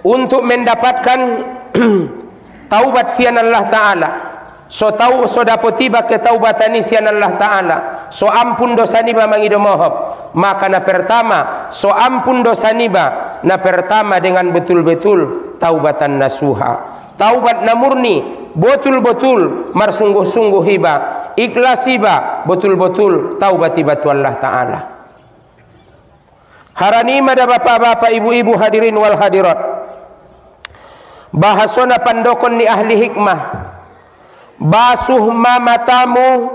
untuk mendapatkan taubat sian Allah Ta'ala. So dapat tiba ketaubatan ni sian Allah Ta'ala, so ampun dosa niba mangido mohop. Maka na pertama, so ampun dosa niba na pertama dengan betul-betul taubatan nasuha, taubat na murni, betul-betul marsungguh-sungguh hiba, ikhlas hiba, betul-betul taubat hiba tu Allah Ta'ala. Harani mada bapak-bapak, ibu-ibu hadirin wal hadirat, bahasona pandokon ni ahli hikmah, basuh ma matamu,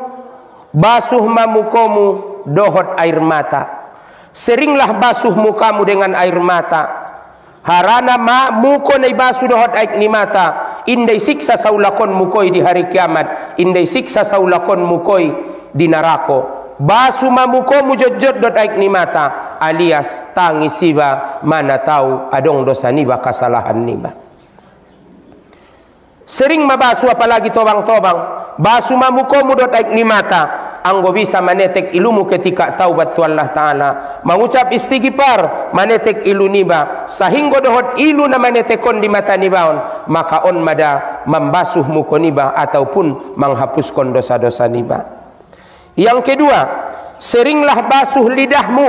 basuh ma mukamu dohot air mata. Seringlah basuh mukamu dengan air mata. Harana ma muko nai basuh dohot air ni mata, indai siksa saulakon mukoi di hari kiamat, indai siksa saulakon mukoi di neraka. Basuh ma mukamu jod-jod dot air ni mata, alias tangis siba mana tahu adong dosa niba, kesalahan niba. Sering mabasu apalagi tobang-tobang, basu mamukomu dot aik ni mata, anggo bisa manetek ilumu ketika taubat tu Allah Ta'ala, mengucap istighfar manetek ilu niba, sehingga dohot ilu na manetekon di mata nibaon, maka on mada membasuh muko niba ataupun menghapuskan dosa-dosa niba. Yang kedua, seringlah basuh lidahmu,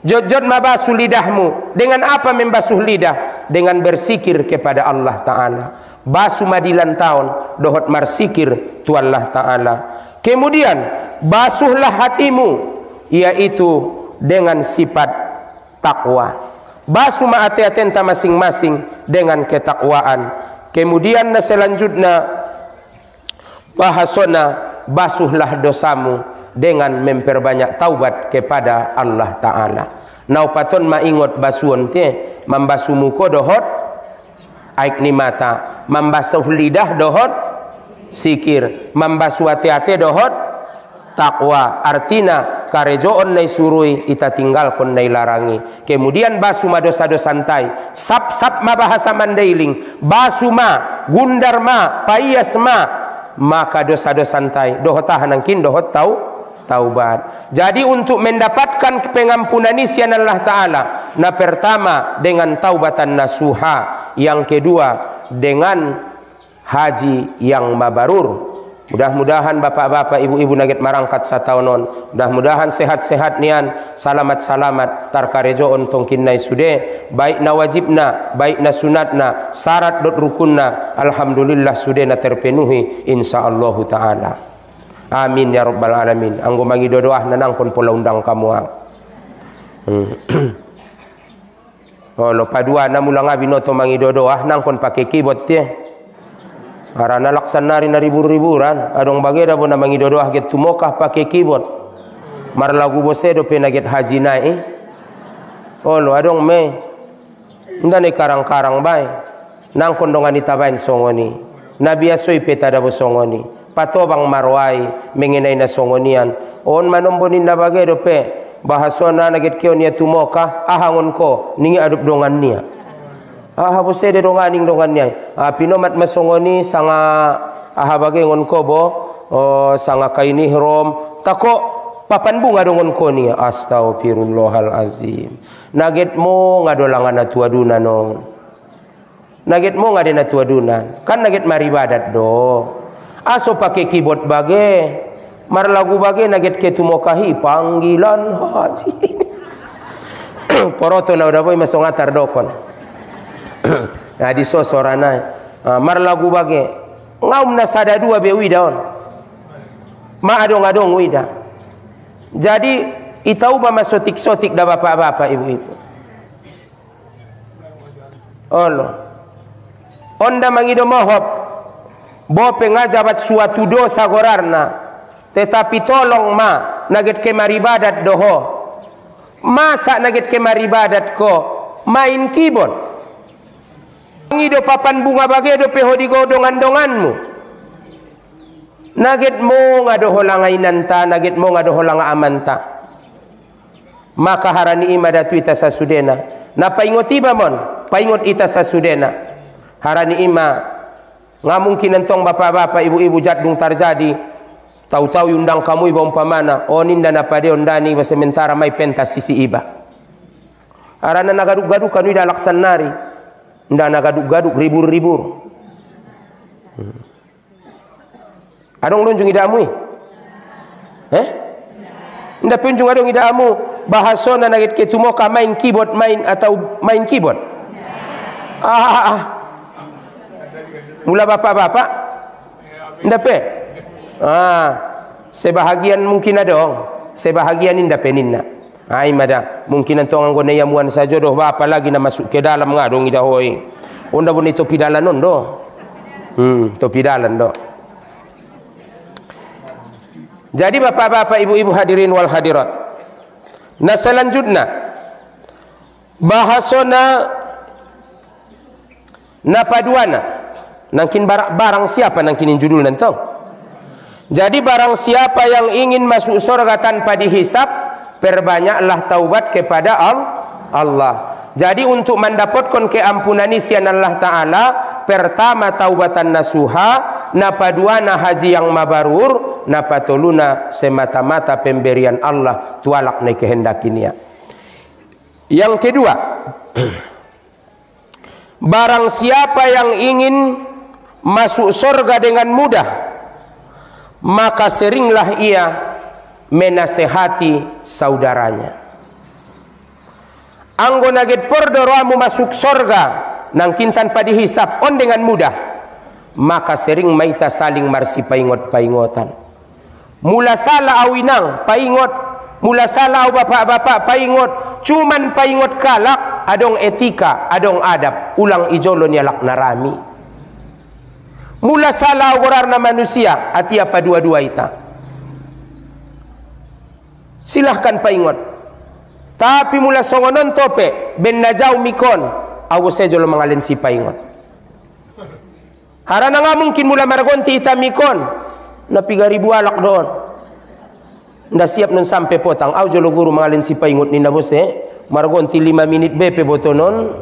jod-jod mabasuh lidahmu. Dengan apa membasuh lidah? Dengan berzikir kepada Allah Ta'ala. Basuh madilan tahun dohot marsikir tu Allah Ta'ala. Kemudian basuhlah hatimu, yaitu dengan sifat takwa. Basuh ma ate-atenta masing-masing dengan ketakwaan. Kemudian na selanjutnya bahasona basuhlah dosamu dengan memperbanyak taubat kepada Allah Ta'ala. Nau paton ma ingot basuon te membasuh muko dohot aik ni mata, membasuh lidah dohot sikir, membasuh hati-hati dohot takwa. Artina karejoon nai surui ita tinggalkan nai larangi. Kemudian basuh ma dosa-dosa santai, sap-sap ma bahasa mandailing, basuh ma gundar ma payas ma, maka dosa-dosa santai dohot tahanangkin dohot taubat. Jadi untuk mendapatkan pengampunan isian Allah Ta'ala, nah pertama dengan taubatan nasuha, yang kedua dengan haji yang mabarur. Mudah-mudahan bapak-bapak, ibu-ibu nagit marangkat sataonon, mudah-mudahan sehat-sehat nian, salamat-salamat tarkarejoon tongkin nai sude, baik na wajibna, baik na sunatna, syarat dot rukunna, alhamdulillah sude na terpenuhi insyaallah Ta'ala. Amin ya rabbal alamin. Anggo mangi dodoah nanang pun pola undang kamu ang. Oh lo padua na mulang abi no to mangi dodoah nang kon pakai keyboard tie. Arana laksanari na ribu-riburan. Adong bageda bo na mangi dodoah get tumokah pakai keyboard. Mar lagu bosedo pe na get haji nai. Oh lo adong me. Ndane karang-karang bay. Nang kon dongan itabain songoni. Nabi asoi peta da bo songoni. Patobang marwai mengenai na songonian on manombonin na bagay dope bahasona nagit kyo niya tumoka ahangon ko ningi adup dongan niya bose de donganing dongan niya pinomat masongoni sanga bagay ngon ko bo sanga kaini hrom tako papan bunga dongon ko niya. Astaghfirullahalazim. Nagit mo ngadolangan na tuaduna non, nagit mo ngade na tuadunan kan nagit maribadat do. Aso pakai keyboard bage, mar lagu bage naget ketumokahi panggilan haji. Poroto na udah boy masong atar dokon. Nah di sosorana, mar lagu bage, ngaum na sada dua be widaon. Ma adong wida. Jadi itau ba masotik-sotik da bapak-bapak ibu-ibu. Allah. Onda mangido mohop. Bope ngajabat suatu dosa gorarna, tetapi tolong ma naget ke maribadat doho, masa naget ke maribadat ko main keyboard ngido papan bunga bagedo pehodi godongan-donganmu, naget mo ngadoho langainanta, naget mo ngadoho langa amanta, maka harani imadatu ita sasudena na paingot iba mon paingot ita sasudena harani ima. Nggak mungkin entong bapak-bapak, ibu-ibu jadung terjadi tahu-tahu undang kamu iba umpamana oninda na pade ondani sementara mai pentas sisi iba arana nagaduk-gaduk kanu ida laksanari Nda na gaduk-gaduk ribur-ribur. Adong lonjong idamu. Nda punjung adong idamu bahasona nagit ketumoka main keyboard atau main keyboard. Mula bapak-bapak nda pe. Sebahagian mungkin adong, sebahagian inda peninna. Ai mada mungkin antong anggo yamuan saja doh bapa lagi na masuk ke dalam ngadong ida hoi. Onda bun itu pidalan ondo. To pidalan do. Jadi bapak-bapak, ibu-ibu hadirin wal hadirat. Nah selanjutnya bahasona napaduana nangkin barang siapa nangkinin judul nanti. Jadi barang siapa yang ingin masuk surga tanpa dihisab, perbanyaklah taubat kepada Allah. Jadi untuk mendapatkan keampunan isian Allah Ta'ala, pertama taubatan nasuha, napaduana haji yang mabarur, napatoluna semata-mata pemberian Allah tualak ne kehendakinya. Yang kedua, barang siapa yang ingin masuk surga dengan mudah, maka seringlah ia menasehati saudaranya. Anggo naged pordoroamu masuk surga nangkin tanpa dihisap on dengan mudah, maka sering maita saling marsi paingot-paingotan. Mula salah awinang paingot, mula salah aw bapak-bapak paingot, cuman paingot kalak, adong etika, adong adab, ulang ijolo nialak narami. Mula salah gorarna manusia, ati apa dua-dua ita. Silahkan paingot. Tapi mula songonon tope ben najau mikon awo sejo lo mangalin si paingot. Harana nga mungkin mula margonti ita mikon na 3,000 alak doon. Nda siap nun sampai potang aw jolo guru mangalin si paingot ni nabose margonti 5 menit bepe botonon.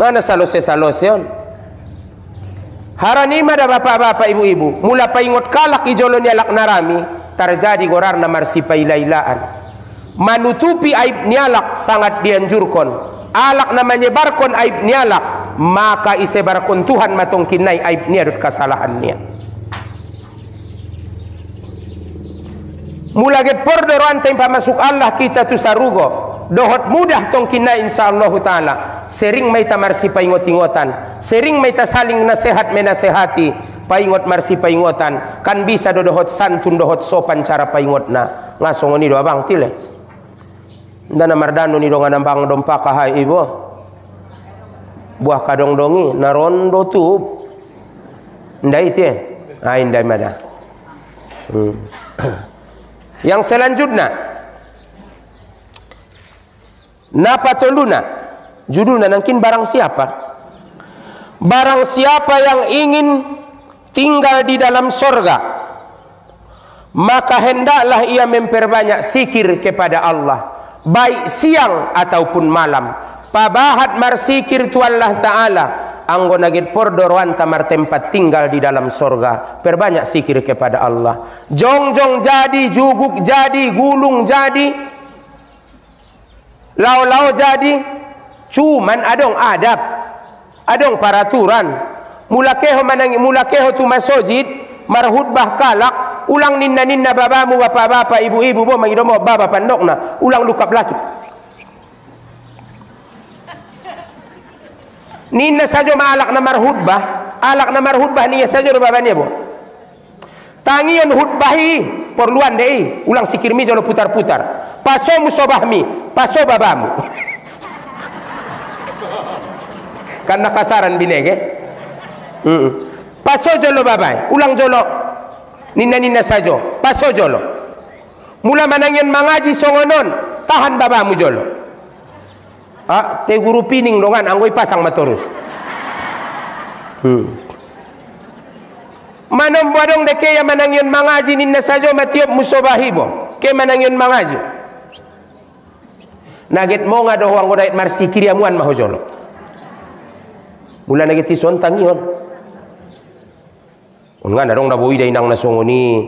Mana salose-salose yon. Haranima da bapak-bapak ibu-ibu mula paingot kalak ijolo ni alak narami terjadi gorar na marsipai lailaan. Menutupi aib nialak sangat dianjurkan. Alak na menyebarkan aib nialak, maka isebarkan Tuhan matong kinai aib niadut kesalahan niya. Mula get pordoroan tempa masuk Allah kita tu sarugo. Dohot mudah tong kinai insyaallah taala. Sering may ta marsi paingot-ingotan, sering may ta saling nasihat menasehati, paingot marsi paingotan. Kan bisa dohot santun dohot sopan cara paingot na. Ngasong ni do abang tile. Ndana mardano ni dongan ambang dompa kahai ibo buah kadong dongi narondo tub ndai tie ndai mada. Yang selanjutnya napatoluna judulnya nangkin barang siapa yang ingin tinggal di dalam sorga, maka hendaklah ia memperbanyak zikir kepada Allah, baik siang ataupun malam. Pabahat marsikir tu Allah Ta'ala anggo nagit pordoroan tamar tempat tinggal di dalam sorga. Perbanyak zikir kepada Allah. Jongjong jadi, juguk jadi, gulung jadi, lau-lau jadi, cuman adong adab, adong peraturan. Mulakeho tu masjid marhutbah kalak, ulang ninna babamu, bapak-bapak, ibu-ibu, bo mangidomo baba pandokna, ulang lukap laki. Ninna saja maalak na marhutbah, alak na marhutbah niya saja do babanya bo. Tangian hutbahi perluan dei, ulang sikirmi jolo putar-putar. Paso musobahmi, paso babamu. Karena kasaran binege. Paso jolo babai, ulang jolo ninna sajo, paso jolo. Mula manangyan mangaji songonon, tahan babamu jolo. Te guru pining dongan anggoy pasang matorus. Manom badong deke ya manangyan mangaji ninna sajo matiop musobahibo. Ke manangyan mangaji. Naget mo nga doh anggo dait marsikiri amuan mahojolo. Mula naget ison tangion. Nga narong nabuhi day nang nasongoni.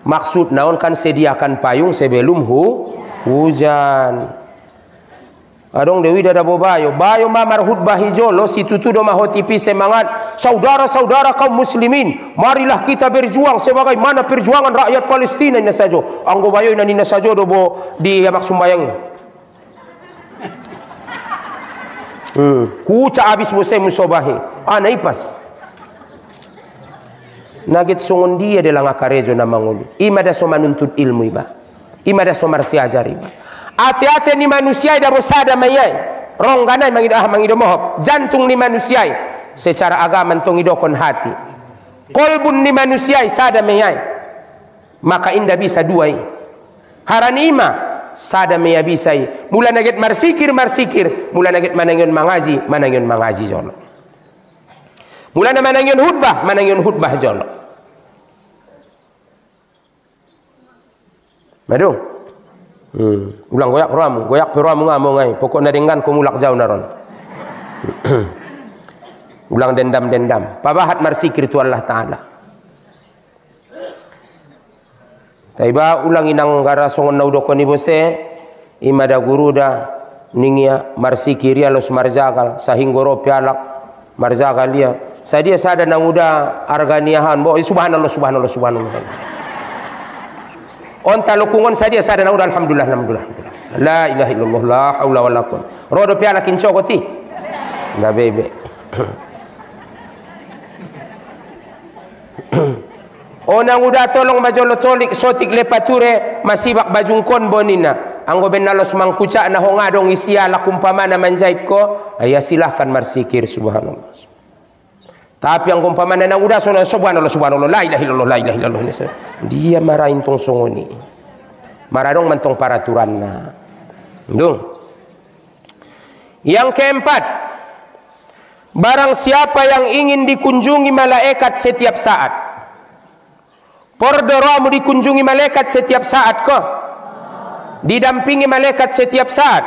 Maksud naon kan sediakan payung sebelum hujan. Adong dewi dada bayo mamar hutbah hijolo si tutudo mahotipi semangat saudara-saudara kaum muslimin, marilah kita berjuang sebagaimana perjuangan rakyat Palestina ini sajo. Anggo bayo nina sajo dobo di yamak sumbayang. Kuca abis musai musobahi. Ana ipas. Nagit songon dia adalah ngakarejo na mangulu. Ima da so manuntut ilmu iba. Ima da so marsi ajar iba. Hati-hati ni manusia ida bosada mayai. Rongganai mangido mohop. Jantung ni manusia secara agama tong idokon hati. Kolbun ni manusia sada mayai. Maka inda bisa duai. Harani ima sada mayai bisa. Mula naget marsikir. Mula naget manangyon mangaji jolo. Mula na manangyon hutbah jolo. Madu. Ulang goyak peramu ngamo ngai. Pokok naringan ko mulak jauh naron. Ulang dendam. Pabahat marsikir tu Allah Ta'ala. Taiba ulang inang gara songon naudoko ni bose. Imada guru da ningia marsikir ya los marjagal. Sahinggoro pialak marjagal dia. Sadia sada nang uda arganiahan. Subhanallah. Onta lukungon sadia sada na udah alhamdulillah. La ilaha illallah la haula wala quwwata. Rodo piala kincoko ti. Enggak bebe. Onang udah tolong majolo tolik sotik lepature masibak bajungkon bonina. Anggo benalos mangkuca na hongadong isiala kumpamana manjait ko, aya silahkan marsikir subhanallah. Tapi ang kumpamana na udah subhanallah la ilaha illallah dia marahin tong songoni maradong mantong peraturan na dung. Yang keempat, barang siapa yang ingin dikunjungi malaikat setiap saat, pordoromu dikunjungi malaikat setiap saat ko, didampingi malaikat setiap saat,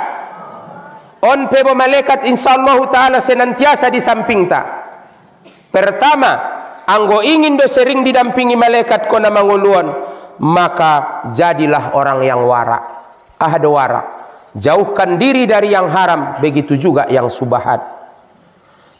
on pebo malaikat insyaallah ta'ala senantiasa di samping ta. Pertama, anggo ingin do sering didampingi malaikat ko na manguluan, maka jadilah orang yang wara. Ahdo wara. Jauhkan diri dari yang haram, begitu juga yang subahat.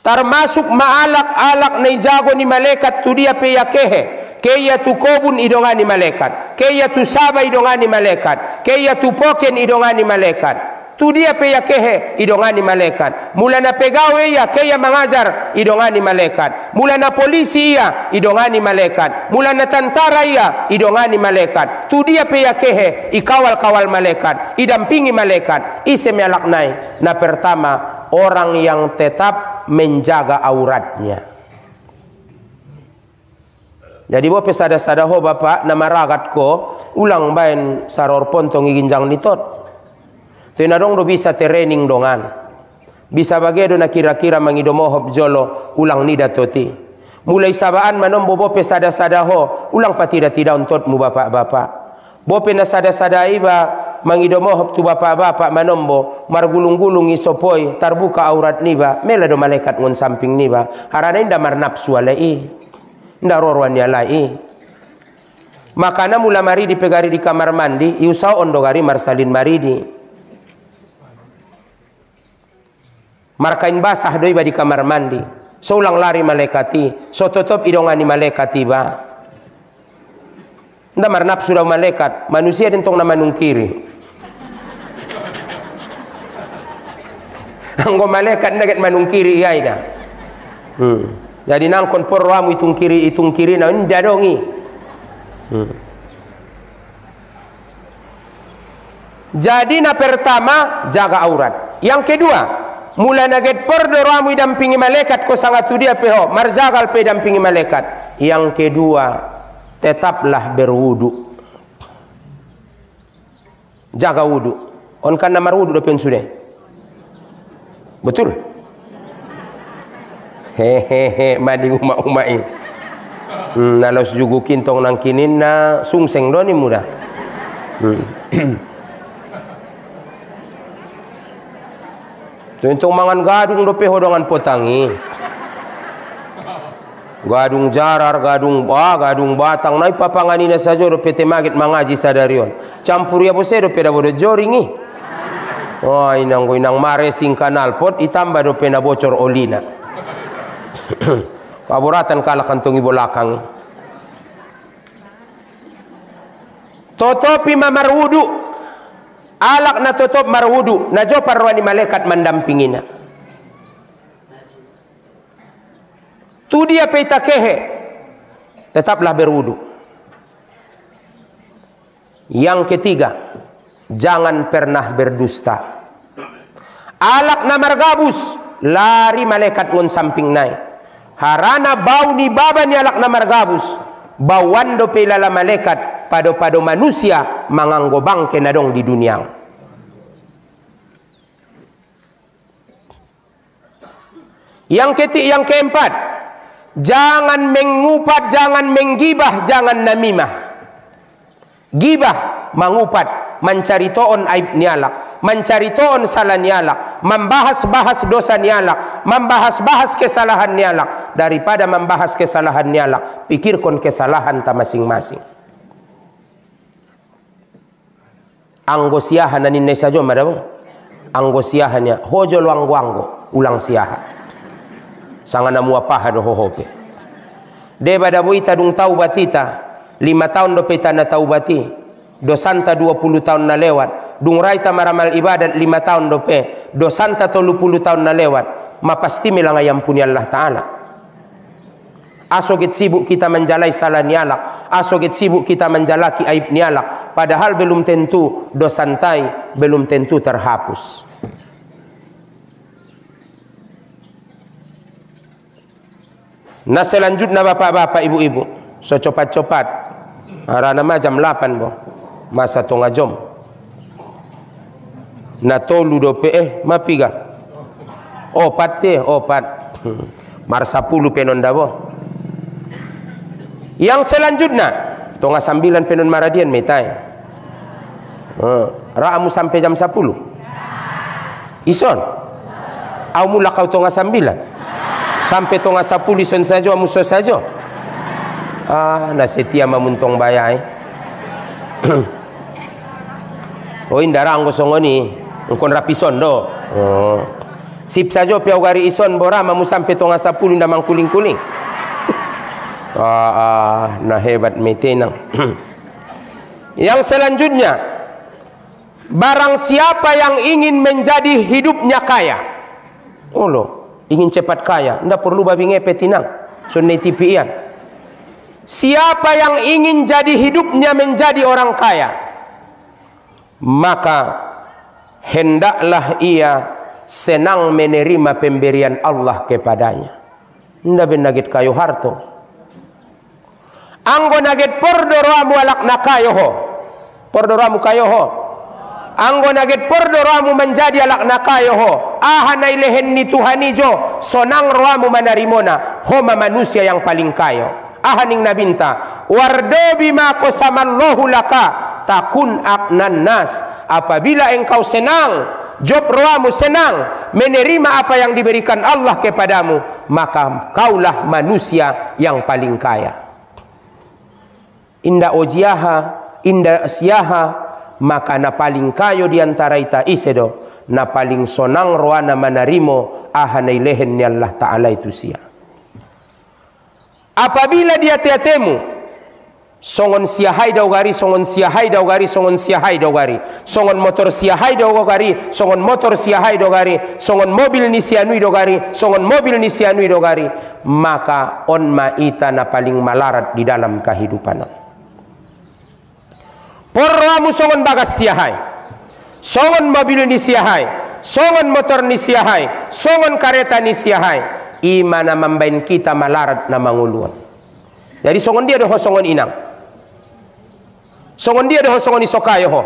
Termasuk maalak-alak na ijago ni malaikat tu dia peyakehe. Kaya tu kobun idongani malaikat. Kaya tu saba idongani malaikat. Kaya tu poken idongani malaikat. Tu dia peyakehe idongani malaikat. Mula na pegawe ya kaya mengajar idongani malaikat. Mula na polisi ya idongani malaikat. Mula na tentara ya idongani malaikat. Tu dia peyakehe ikawal-kawal malaikat, idampingi malaikat. Ise melaknai. Na pertama, orang yang tetap menjaga auratnya. Jadi bo pesada-sada ho bapak nama ragat ko ulang bain saror pontong iginjang nitot. Tenadong do bisa training dongan. Bisa bagedo na kira-kira mangidomohop jolo ulang nida toti. Mulai sabaan manom bobo pesada-sada ho ulang patida-tida untot mu bapak-bapak. Bope na sada-sada iba mangidomohop tu bapak-bapak manombo margulung-gulung isopoi tarbuka aurat niba mela do malaikat ngon samping niba. Harana inda marnapsu alai. Inda rorwan yalai. Makana mula maridi pegari di kamar mandi iusau ondogari marsalin maridi. Markain basah doi ba di kamar mandi. So ulang lari malaikati. So totop idongani malaikati ba. Nda marnapsu daw malaikat. Manusia dentong na manungkiri. Anggo malaikat naget manungkiri iya ida. Jadi nangkon porwamu itung kiri na inda dongi. Jadi na pertama jaga aurat. Yang kedua, mula naget pordoromu dampingi malaikat ko sangat tu dia peho marjagal pe dampingi malaikat. Yang kedua, tetaplah berwudu. Jaga wudu. On kan namar wudu do pen sudah. Betul? Hehehe madi uma-umai. Nalos jugu kintong nang kinin na sungseng do ni muda. Tuntung mangan gadung do peho dengan potangi. Gadung jarar, gadung batang nai papanganina saja do pete magit mangaji sadarion. Campur ya bose do peda bodo joringi. Oh, inang mare sing kanal pot itambah do pena bocor olina. Kaburatan kala kantongi bolakang. Totopi mamarwudu. Alak na totop marwudu. Na jo parwani malaikat mendampingina. Tu dia peita kehe. Tetaplah berwudu. Yang ketiga, jangan pernah berdusta. Alak na margabus, lari malaikat ngon samping nai. Harana bau ni baba ni alak na margabus, bawando pelala malaikat pado-pado manusia manganggo bangke nadong di dunia. Yang keempat, jangan mengupat, jangan menggibah, jangan namimah. Gibah, mengupat, mencaritoon aib nialak, mencaritoon salah nialak, membahas-bahas dosa nialak, membahas-bahas kesalahan nialak. Daripada membahas kesalahan nialak, pikirkan kesalahan ta masing-masing. Anggo siahan naninne sajo madamo. Anggo siahannya hojo luanggo ulang siaha. Sangana muapaha do hohope. Deba dabu ita dung taubatita 5 tahun do peta na taubati. Dosanta 20 tahun na lewat. Dung raita maramal ibadat 5 tahun do pe. Dosanta 30 tahun na lewat. Mapasti milang ayam punya Allah Ta'ala. Asogit sibuk kita menjalai salah nialak. Asogit sibuk kita menjalaki aib nialak. Padahal belum tentu dosantai, belum tentu terhapus. Nah selanjutnya bapak-bapak, ibu-ibu, so copat-copat. Arana jam 8 bo. Masa tonga jom. Na tolu do pe mapiga. Opat te, opat. Mar 10 penon dabo. Yang selanjutnya tonga 9 penon maradian metai. Raamu sampai jam 10. Ison. Au mula kau tonga 9. Sampai tonga 10 ison saja amu so saja. Na setia mamuntong bayai. Oh indara anggo songoni ngkon rapison do. Sip saja piau gari ison bora mamu sampai tonga 10 ndamang kuling-kuling. Nah hebat metenang. Yang selanjutnya, barang siapa yang ingin menjadi hidupnya kaya, ingin cepat kaya, ndak perlu babi ngepet tinang, sunni tipian. Siapa yang ingin jadi hidupnya menjadi orang kaya, maka hendaklah ia senang menerima pemberian Allah kepadanya. Ndak benagit kayu harto. Anggo naget pordoramu alak na kayo ho. Pordoramu kayo ho. Anggo naget pordoramu menjadi alak na kayo ho. Ahanay lehen ni Tuhan ijo. Sonang roamu manarimona. Homa manusia yang paling kayo. Ahaning nabinta. Wardo bima kosamallahu laka. Takun aknan nas. Apabila engkau senang, job roamu senang, menerima apa yang diberikan Allah kepadamu, maka kaulah manusia yang paling kaya. Inda ojiaha, inda siaha, maka na paling kayo diantara ita isedo, na paling sonang roana manarimo ahanay lehen ni Allah Ta'ala itu sia. Apabila dia tiatemu, songon siahai daw gari, songon siahai daw gari, songon siahai daw gari, songon motor siahai daw gari, songon motor siahai daw gari, songon mobil ni sianui daw gari, songon mobil ni sianui daw gari, maka on maita na paling malarat di dalam kehidupan. Porramu songon bagas siahai, songon mobil ni siahai, songon motor ni siahai, songon kereta ni siahai, imana mambain kita malarat na manguluan. Jadi songon dia doho songon inang, songon dia doho songon isokayo ho,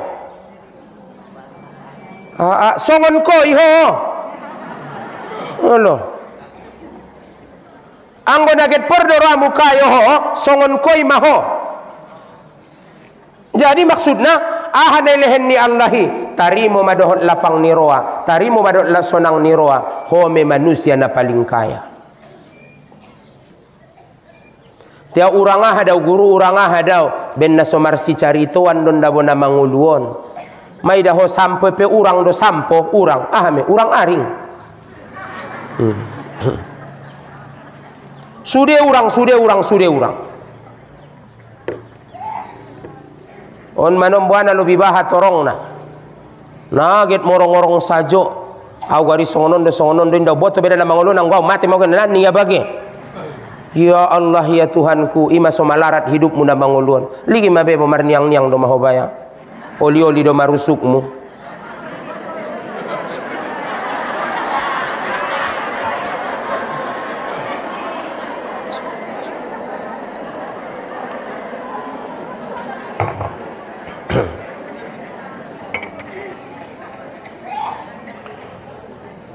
songon ko iho, anggo naget pordoramu kayo ho, songon ko imaho. Jadi maksudnya ahanay lehen ni Allahi tarimo madohot lapang niroa, tarimo madohot sonang niroa, home manusia na paling kaya. Tiap orang daw guru orang daw ben na somarsi caritoan don dabo na manguluon. Mai dah ho sampai pe urang do sampo urang. Me urang aring. Sude urang. On manom buana lebih bahat orongna. Naget morong-orong sajo. Au gari songonon do inda boto beda na mangulun ang gua mati mau kena ni ya bage. Ya Allah ya Tuhanku, ima somalarat hidupmu na mangulun. Ligi mabe bomar niang-niang do mahobaya. Oli-oli do marusukmu.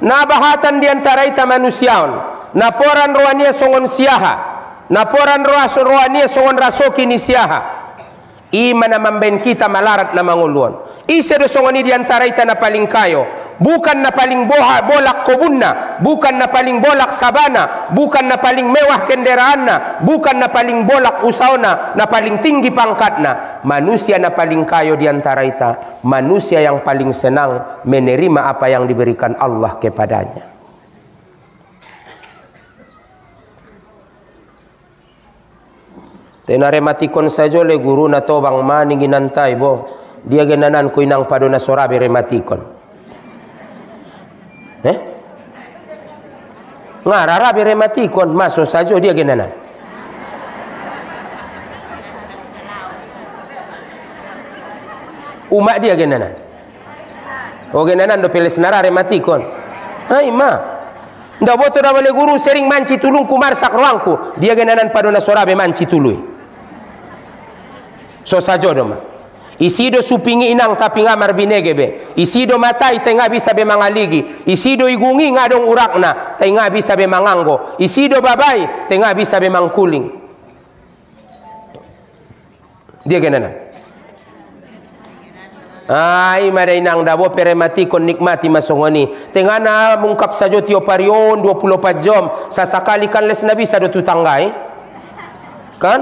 Na bahatan diantara ita manusiaon, na poran roania songon siaha, na poran roania songon rasoki ni siaha. Imana mamben kita malarat na manguluan. Isa do songoni diantara ita na paling kayo, bukan na paling bolak kobunna, bukan na paling bolak sabana, bukan na paling mewah kendaraanna, bukan na paling bolak usaona, na paling tinggi pangkatna. Manusia na paling kayo diantara ita, manusia yang paling senang menerima apa yang diberikan Allah kepadanya. Tena rematikon saja le guru na to bang maning inantai bo. Dia genanan ko inang padona sorabe rematikon. Ngararabe rematikon masuk saja dia genanan. Umak dia genanan. O genanan do peles nara rematikon. Hai ma. Nda boto da wale guru sering manci tulung kumar sak ruangku. Dia genanan padona sorabe manci tului. So sajo doma. Isido supingi inang tapi ngamar binege be. Isido matai tengah bisa be mangaligi. Isido igungi ngadong urakna tengah bisa be manganggo. Isido babai tengah bisa be mangkuling. Dia genanan. Ai mare inang dabo peremati kon nikmati masongoni. Tengah na mungkap sajo tio parion 24 jam. Sasakali kan les nabi sado tutanggai. Kan?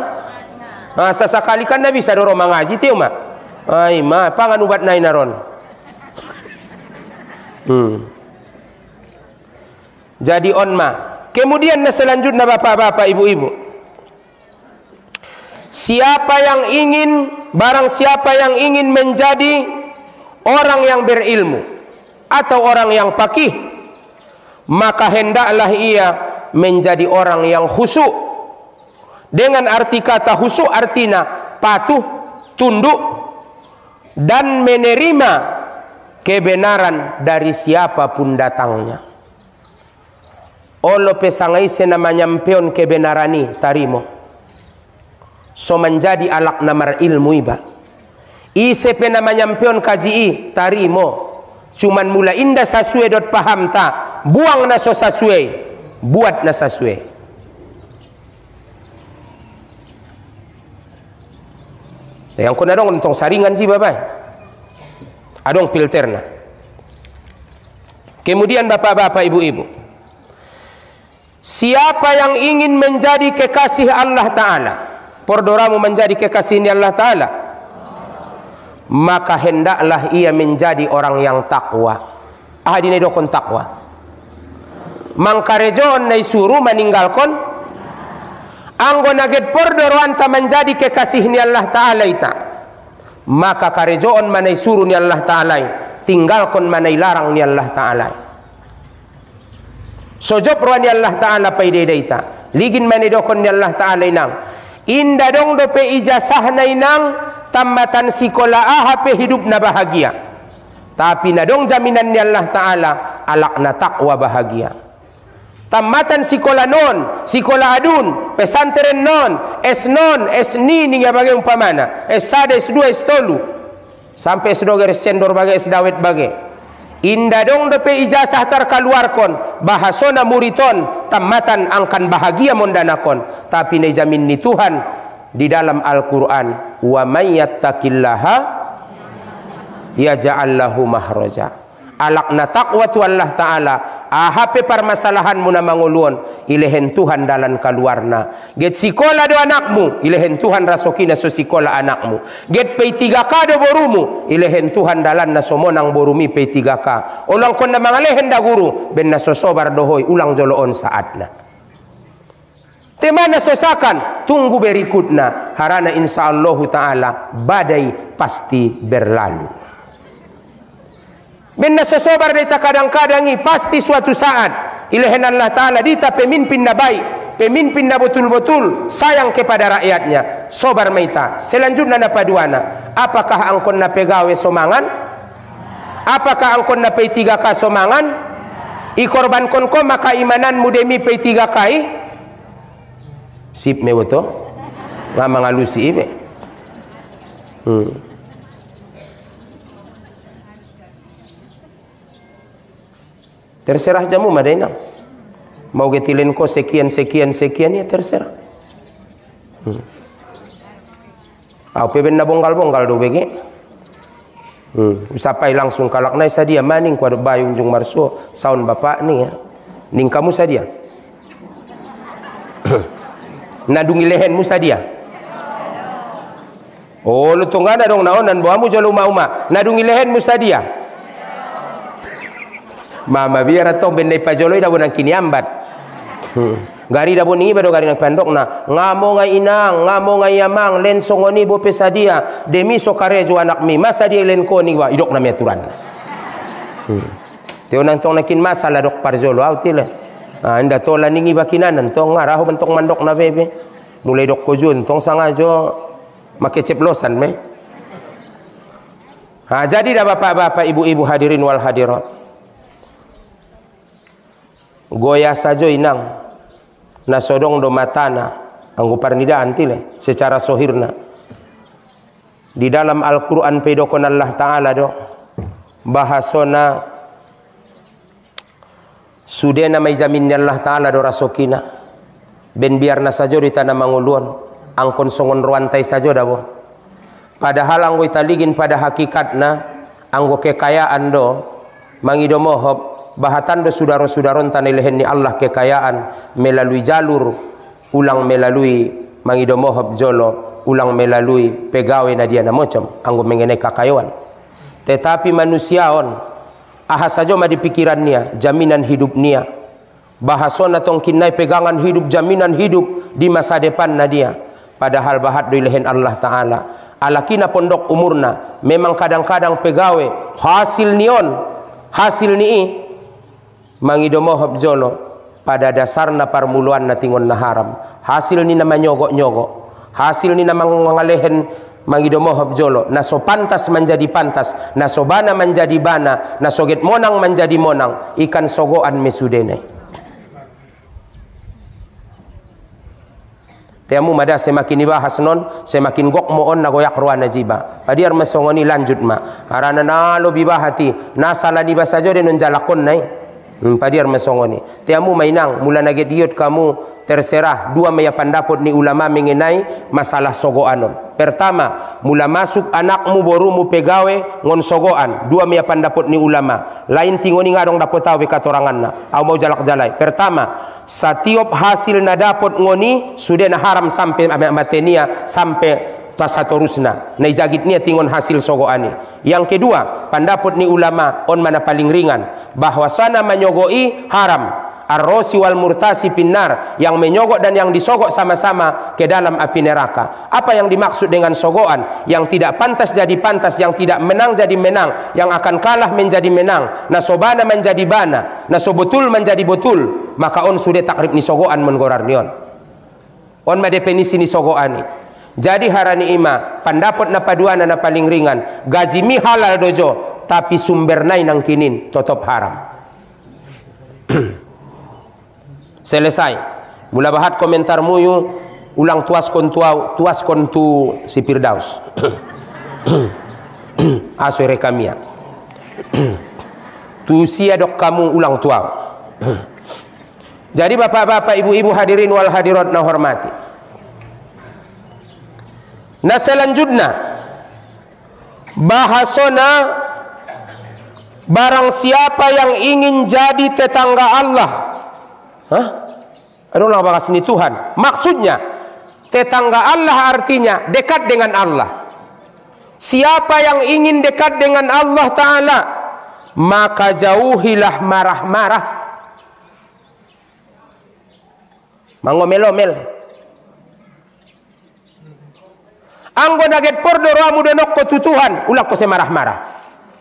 Sasakali kan nabi sado ro mangaji tio ma. Ai ma pangan ubat nai naron. Jadi on ma. Kemudian na selanjutnya bapak-bapak ibu-ibu. Barang siapa yang ingin menjadi orang yang berilmu atau orang yang faqih, maka hendaklah ia menjadi orang yang khusyuk. Dengan arti kata khusyuk artinya patuh, tunduk dan menerima kebenaran dari siapapun datangnya. Olo pesangai senamanya mpeon kebenarani tarimo. So menjadi alak namar ilmu iba. Ise penamanya mpeon kaji tarimo. Cuman mula indah sasue dot paham ta. Buang na so sasue. Buat na sasue. Yang kuna dong untong saringan ji babai. Adong filterna. Kemudian bapak-bapak ibu-ibu. Siapa yang ingin menjadi kekasih Allah Ta'ala, pordoramu menjadi kekasih Allah Ta'ala, maka hendaklah ia menjadi orang yang takwa. Ahadine dokon takwa. Mangkarejoon na isuru meninggalkan anggo naget pordoro anta menjadi kekasih ni Allah Ta'ala ita, maka karejoon manai suruh ni Allah Ta'ala, tinggalkan manai larang ni Allah Ta'ala. Sojop ruan ni Allah Ta'ala paideda ita, ligin manai dokon ni Allah Ta'ala inang inda dong dope ijazah na inang tambatan sikola pe hidup na bahagia, tapi na dong jaminan ni Allah Ta'ala alak na takwa bahagia. Tamatan sikola non, sikola adun, pesantren non, esni ni bagai umpamana, S1, S2, S3, sampai S2 garis cendor bagai S dawet bagai. Indah dong dope ijazah terkaluarkon, bahasona muriton, tamatan angkan bahagia mondanakon, tapi nejamin ni Tuhan di dalam Al-Quran, wa may yattaqillaha yaj'al lahu mahraja. alakna taqwa tu Allah Ta'ala ahape permasalahanmu na manguluan ilehen Tuhan dalan kaluarna get sikola do anakmu ilehen Tuhan rasokina so sikola anakmu get pay 3K do borumu ilehen Tuhan dalan na somonang borumi pay 3K ulang kon na mangalehen da guru ben na sosobar dohoy ulang joloon saatna temana sosakan tunggu berikutna harana insyaallah Ta'ala badai pasti berlalu. Benna sosobar dita kadang-kadangi pasti suatu saat ilahen Allah Ta'ala dita pemimpin na baik, pemimpin na betul-betul sayang kepada rakyatnya. Sobar maita selanjutnya na paduana apakah angkon na pegawe somangan, apakah angkon na pay 3K somangan ikorban kon ko maka imanan mudemi pay 3K sip me beto nga mangalusi ibe terserah jamu madena mau getilin ko sekian ya terserah au peben na bonggal do bege usapai langsung kalaknai sadia maning ku bayung jung marso saun bapak nih ya ning kamu sadia nadungi lehenmu sadia oh lu tunggana dong naonan boamu jolo uma nadungi lehenmu sadia mama biar atau bendai pajoloi dah bonang kini ambat gari dah boni baru gari nak pandok na ngamo ngai inang ngamo ngai amang len songoni bo pesadia demi sokarejo anak mi masa dia len koni wa idok na meturan teo nang tong nakin masalah dok parjolo autile anda tola ningi bakinan tong ngaraho bentok mandok na bebe mulai dok kojun tong sangajo make ceplosan me jadi dah bapak-bapak ibu-ibu hadirin wal hadirat goya sajo inang nasodong do matana anggo parnidaan tile secara sohirna di dalam Al-Qur'an pedokon Allah Ta'ala do bahasona sudena may jamin Allah Ta'ala do rasokina ben biarna sajo di tanah manguluan angkon songon ruantai sajo dabo padahal anggo italigin pada hakikatna anggo kekayaan do mangido mohob bahatan do sudaro-sudaron tanilehen ni Allah kekayaan melalui jalur ulang melalui mangido mohob jolo ulang melalui pegawai na dia na mocom anggo mengene kakayawan tetapi manusiaon aha saja ma di pikirannya jaminan hidup nia bahasona tong kinai pegangan hidup jaminan hidup di masa depan na dia padahal bahat do ilehen Allah Ta'ala alakina pondok umurna memang kadang-kadang pegawai hasil ni mangido mohob jolo pada dasarna parmuluan na tingon na haram hasil ni na manyogok-nyogok hasil ni na mangalehen mangido mohob jolo na so pantas menjadi pantas na so bana menjadi bana na soget monang menjadi monang ikan sogoan mesudene tiamu mada semakin dibahas non semakin gok moon na goyak ruana jiba padiar mesongoni lanjut ma harana nalo bibahati nasala di basajo denon jalakon nai padiar mesongoni tiamu mainang mula naget diot kamu terserah dua maya pandapot ni ulama mengenai masalah sogoan pertama mula masuk anakmu borumu pegawe ngon sogoan dua maya pandapot ni ulama lain tingoni ngadong dapot tawe katoranganna au mau jalak jalai pertama satiop hasil na dapot ngoni sudah na haram sampai matenia sampai tasatorusna na ijagitnya tingon hasil sogoani yang kedua pandapot ni ulama on mana paling ringan bahwasana menyogoi haram ar-rosi wal murtasi pinnar yang menyogok dan yang disogok sama-sama ke dalam api neraka apa yang dimaksud dengan sogoan yang tidak pantas jadi pantas yang tidak menang jadi menang yang akan kalah menjadi menang nasobana menjadi bana nasobetul menjadi betul maka on sudah takrib ni sogoan menggorar nion on ma definisi ni sogoani jadi harani ima pendapat na paduana na paling ringan gaji mi halal dojo tapi sumber nai nang kinin totop haram selesai mula bahat komentar muyu ulang tuas kon tu si Firdaus aso rekamia tu sia dok kamu ulang tua jadi bapak-bapak ibu-ibu hadirin wal hadirat na hormati nah selanjutnya bahasona barang siapa yang ingin jadi tetangga Allah. Hah? Aduh, lah bahas ini Tuhan. Maksudnya tetangga Allah artinya dekat dengan Allah. Siapa yang ingin dekat dengan Allah Ta'ala, maka jauhilah marah-marah, mangomel-omel. Anggo naget pordo ramu denok ko tutuhan, ulak ko se marah-marah,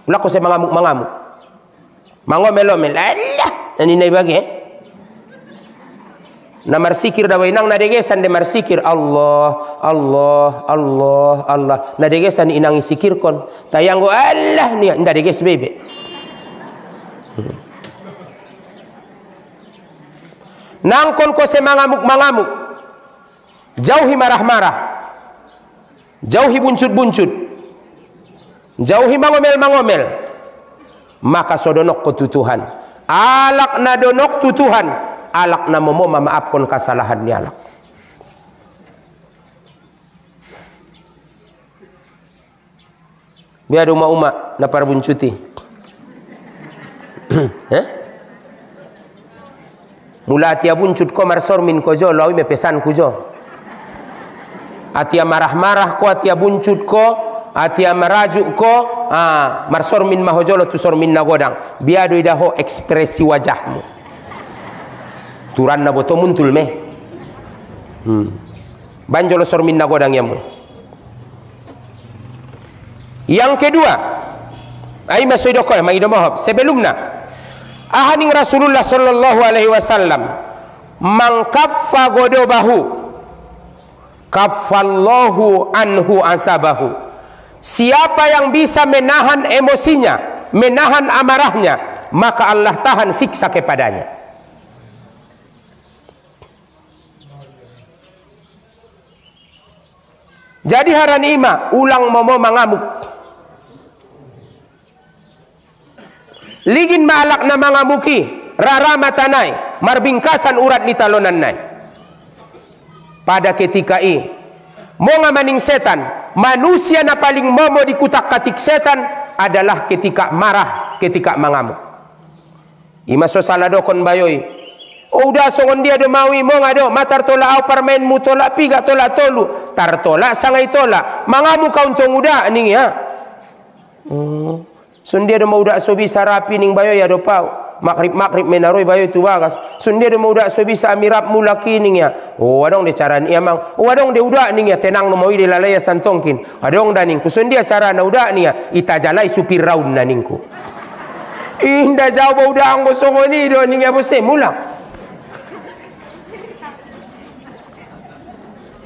ulak ko se mangamuk-mangamuk, mangomel-omel. Allah, nani nai bagi namar sikir dawai nang nadegesan de marsikir Allah Allah Allah Allah nadegesan inangi sikir kon tayanggo Allah ni ndadeges bebe. Nang kon ko se mangamuk-mangamuk, jauhi marah-marah, jauhi buncut-buncut, jauhi mangomel-mangomel, maka sodonok ko tutuhan. Alak na donok tutuhan, alak na momo mamaapkon kasalahan ni alak. Biar uma-uma na para buncuti. Mula atia buncut ko marsor min ko jo lawi me pesan ku jo. Atia marah-marah ko, atia buncut ko, atia merajuk ko, marsor min mahojolo tu sor min nagodang. Biado idaho ekspresi wajahmu. Turan na boto muntul me. Banjolo sor min nagodang yamu. Yang kedua, ai masoidoko ya mangido mohop sebelumna ahaning Rasulullah sallallahu alaihi wasallam mangkaffa godobahu kaffallahu anhu asabahu. Siapa yang bisa menahan emosinya, menahan amarahnya, maka Allah tahan siksa kepadanya. Jadi haran ima ulang momo mangamuk, ligin maalak na mangamuki rara matanay marbingkasan urat ni talonan nay. Pada ketika mo nga maning setan, manusia na paling momo di kutak-katik setan adalah ketika marah, ketika mangamuk. Ima so saladokon bayoy, o udah songon dia do mawi mo nga do matar tola au parmain mu tola piga tola tolu tar tola sangay tola mangamuk ka untong uda ning ya. Sundia do mau dak so bisa rapi ning bayo ya do pau makrib menaroy bayo tu bagas. Sundia do mau dak so bisa amirap mulaki ning ya. Oh adong de cara ni amang. Oh adong de uda ning ya tenang no mau de lalaya santongkin. Adong da ning ku sundia cara na uda ning ya itajalai supir raun na ningku. Inda jauh bau uda anggo songoni do ning ya bose mula.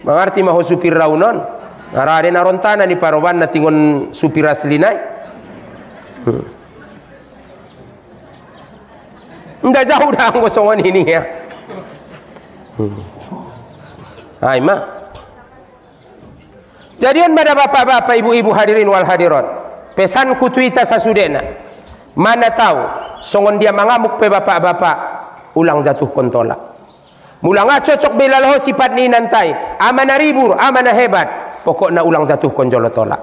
Mengerti mahu supir raunon. Narade narontana ni paroban na tingon supir aslinay. Nda jauh dah anggo songon ini ya. Hai ma. Jadian pada bapak-bapak, ibu-ibu hadirin wal hadirat, pesan kutuita sasudena. Mana tahu songon dia mengamuk pe bapak-bapak ulang jatuh kontola. Mula nga cocok belalaho sifat ni nantai, amana ribur, amana hebat, pokokna ulang jatuh konjolo tolak.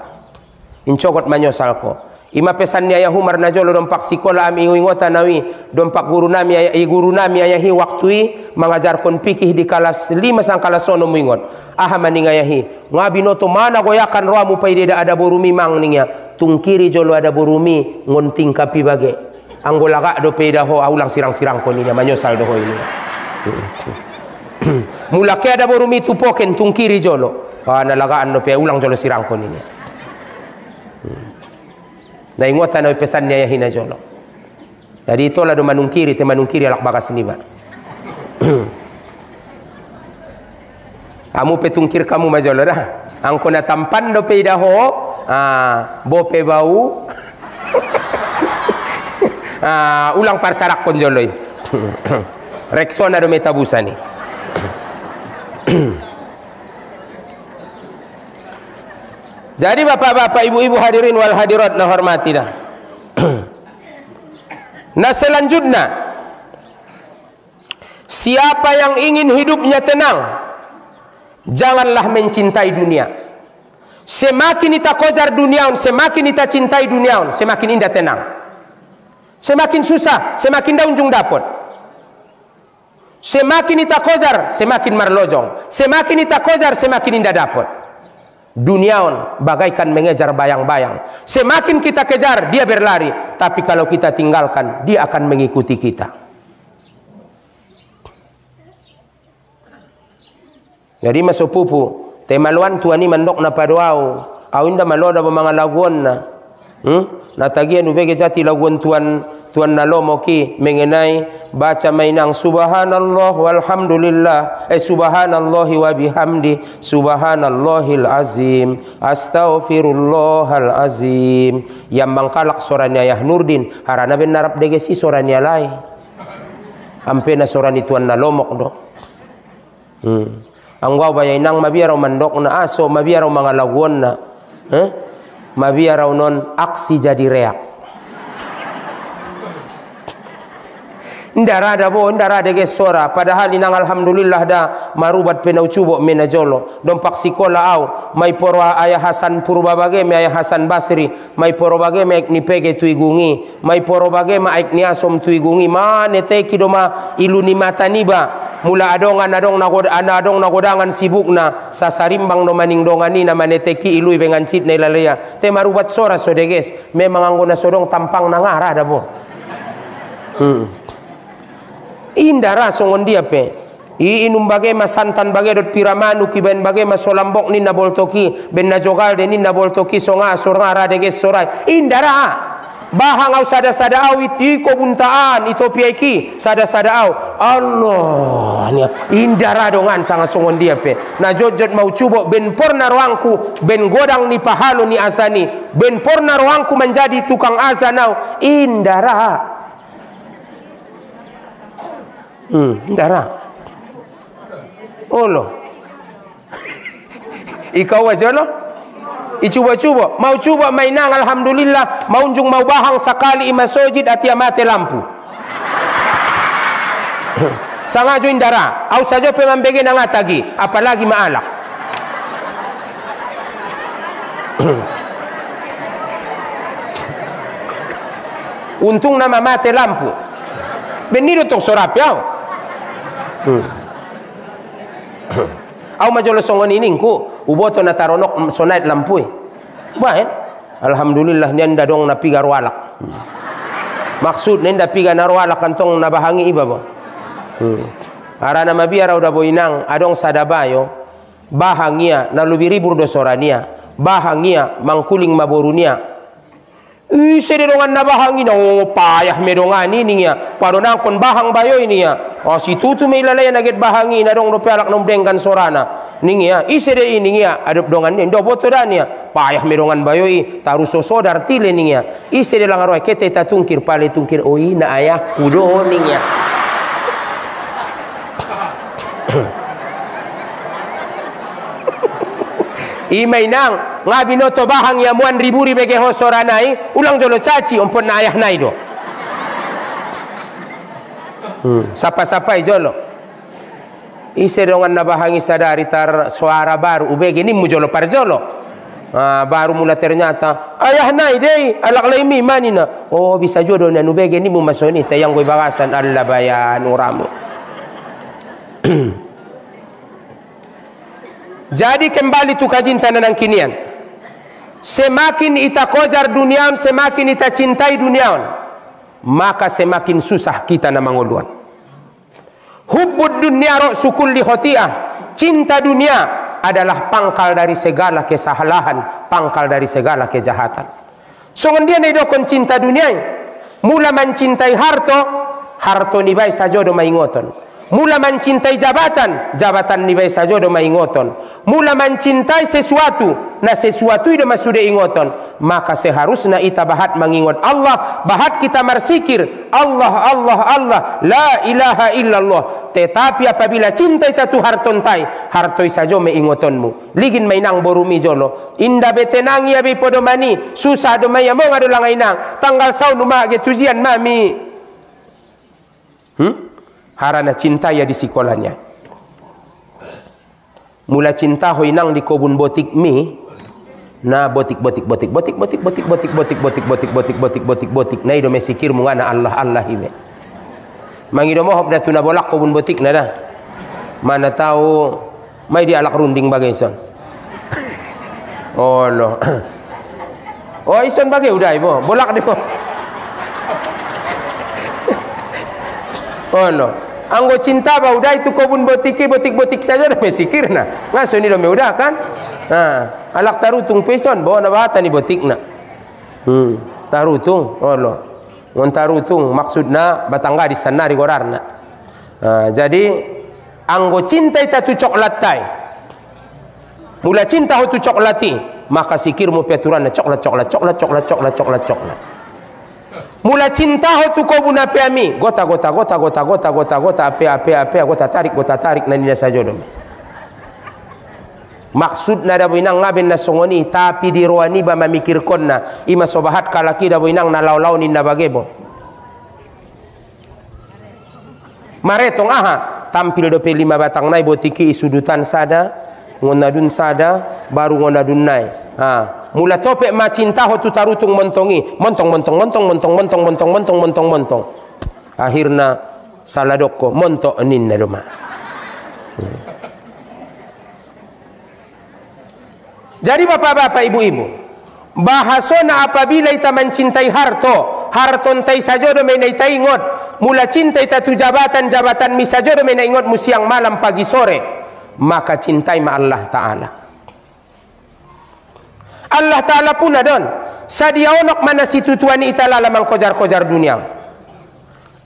Incokot manyosal ko. Ima pesan ni ayah Umar najolo dompak sikola ami ingota nawi dompak guru nami ayahi waktui mengajar kon pikih di kelas 5 sang kelas sono muingot aha maning ayahi ngabi noto mana goyakan roamu pai deda ada borumi mang ningya tungkiri jolo ada borumi ngonting kapi bage anggola ka do peda ho aulang sirang-sirang kon ninya manyosal do ho ini mulake ada borumi tupoken tungkiri jolo nalagaan do pe ulang jolo sirang kon ninya. Na ingota na pesan niya hina jolo. Jadi itolah do manungkiri te manungkiri alak bakas ni ba. Amu petungkir kamu majolo dah. Angko na tampan do pe daho, bope bau. Ulang parsarak kon joloy. Rexona do metabusani. Jadi bapak-bapak, ibu-ibu hadirin wal hadirat na hormati dah. Nah selanjutnya, siapa yang ingin hidupnya tenang, janganlah mencintai dunia. Semakin kita kojar dunia, semakin kita cintai dunia, semakin indah tenang. Semakin susah, semakin daun jung dapat. Semakin ita kojar, semakin marlojong. Semakin ita kojar, semakin indah dapat. Duniaon bagaikan mengejar bayang-bayang. Semakin kita kejar, dia berlari. Tapi kalau kita tinggalkan, dia akan mengikuti kita. Jadi masuk pupu, temaluan tuani mandok na paduau. Awinda maloda ba mga laguan na. Natagian ubege jati laguan tuan nalomoki mengenai baca mainang subhanallah walhamdulillah subhanallahi wa bihamdi subhanallahil azim astaghfirullahal azim. Yang mangkalak soranya Yah Nurdin harana ben narap degesi soranya lai ampe na sorani tuan nalomok do. Ang wawaya inang mabiyaraw mandok na aso mabiyaraw mga laguan na mabiyaraw non aksi jadi reak. Ndara ada bo, ndara ada gesora. Padahal inang alhamdulillah da marubat penau cubo menajolo. Dompak sikola au, may porwa ayah Hasan Purbabage, may ayah Hasan Basri, may porobage may ni pege tuigungi, may porobage may ni asom tuigungi. Manete kidoma iluni mata niba. Mula adong nagodangan sibuk na sa sarimbang no maning dongani na maneteki iluy bengan cit na ilalaya. Te marubat sora so deges. Memang anggo na sodong tampang na ngara da bo. Indara songon dia pe. Inum bage masantan bage dot piramanu ki ben bage masolambok ni na boltoki ben na jogal de ni na boltoki songa sorga ra deges sorai. Indara bahang au sada-sada au iti ko buntaan Ethiopia iki sada-sada au Allah nia indara dongan sanga songon dia pe na jojot mau cubo ben porna roangku ben godang ni pahalo ni asani ben porna roangku menjadi tukang azanau indara indara olo ikaw wajolo icuba-cuba, mau cuba mainang alhamdulillah, mau unjung mau bahang sakali imasojid atia mate lampu. Sangajo indara, au sajo pemambege nangatagi, apalagi maalak. Untung nama mate lampu. Benido tok sorapi au. Au majolo songon iningku uboto na taronok sonait lampui. Baik. Alhamdulillah nenda dong na pigar walak. Maksud nenda piga narwalak kantong nabahangi iba ba. Arana mabiara udah boinang adong sadabayo bahangia na lubiribur do sorania. Bahangia mangkuling maborunia. Sede dongan na bahangi na payah medongani niya. Padonang kon bahang bayo ini ya. Si tutu may lalaya naget bahangi na dong rupialak nung dengkan sorana. Niya isede ini ya adop dongan ni ndo boto dan ya. Payah medongan bayo taru sosodar tile niya. Isede lang arwah kete tatungkir pale tungkir oi na ayah kudo niya. Imay nang nga binoto bahang ya muan riburi bege hosoranai ulang jolo caci ompon na ayah nai do. Sapa-sapa jolo. Ise dongan na bahangi sadari tar suara baru ubege ni mujolo par jolo. Baru mula ternyata ayah nai dei alak laimi manina. Oh bisa jodoh na ubege ni mu masoni tayang gue bagasan Allah bayan uramu. Jadi kembali tu kajinta nanang kinian. Semakin ita kojar duniaun, semakin ita cintai duniaun, maka semakin susah kita na mangoluan. Hubbud dunia ra'su kulli khoti'ah. Cinta dunia adalah pangkal dari segala kesalahan, pangkal dari segala kejahatan. Songon dia ni dokon cinta dunia. Mula mencintai harto ni bai sajodo maingoton. Mula mencintai jabatan, jabatan ni bai sajodo maingoton. Mula mencintai sesuatu, na sesuatu itu masude ingoton. Maka seharusnya ita bahat mengingot Allah, bahat kita bersikir Allah, Allah, Allah, la ilaha illallah. Tetapi apabila cinta ita tu hartontai, hartoi sajo meingotonmu. Ligin mainang borumi jolo. Inda betenang ya be podomani, susah do maya mo ngado lang inang. Tanggal sau numa getuzian mami. Harana cinta ya di sekolahnya. Mula cinta hoinang di kobun botik mi Na botik na ido mesikir mungana Allah ibe mangido mohop da tuna bolak ko bun botik na dah mana tahu mai di alak runding bagai son oh no oh ison bagai udah ibo bolak deh oh no anggo cinta ba udah itu ko bun botik saja dah mesikir na ngaso ni do me udah kan. Nah, alak tarutung peson bawa na bahata ni botikna. Tarutung, Allah. Ngon tarutung maksudna batangga di sana di gorarna. Jadi anggo cinta ita tu coklatai. Mula cinta ho tu coklati, maka sikirmu peaturanna coklat. Mula cinta ho tu ko buna peami, gota ape gota tarik na nina sajodom. Maksud na da boinang ngaben na songoni tapi di roani ba mamikirkon na ima sobahat kalaki da boinang na law ni na bagebo maretong aha tampil do pe 5 batang nai botiki isudutan sada ngonadun sada baru ngonadun nai mula tope ma cinta ho tu tarutung montongi montong akhirna saladokko monto enin na doma. Jadi bapak-bapak, ibu-ibu, bahasona apabila kita mencintai harton tai sajodo menai tai ingot, mula cinta kita tu jabatan mi sajodo menai ingot siang malam pagi sore, maka cintai ma Allah Ta'ala. Allah Ta'ala pun adon, sadia onok mana situ tuani itala lamang kojar dunia.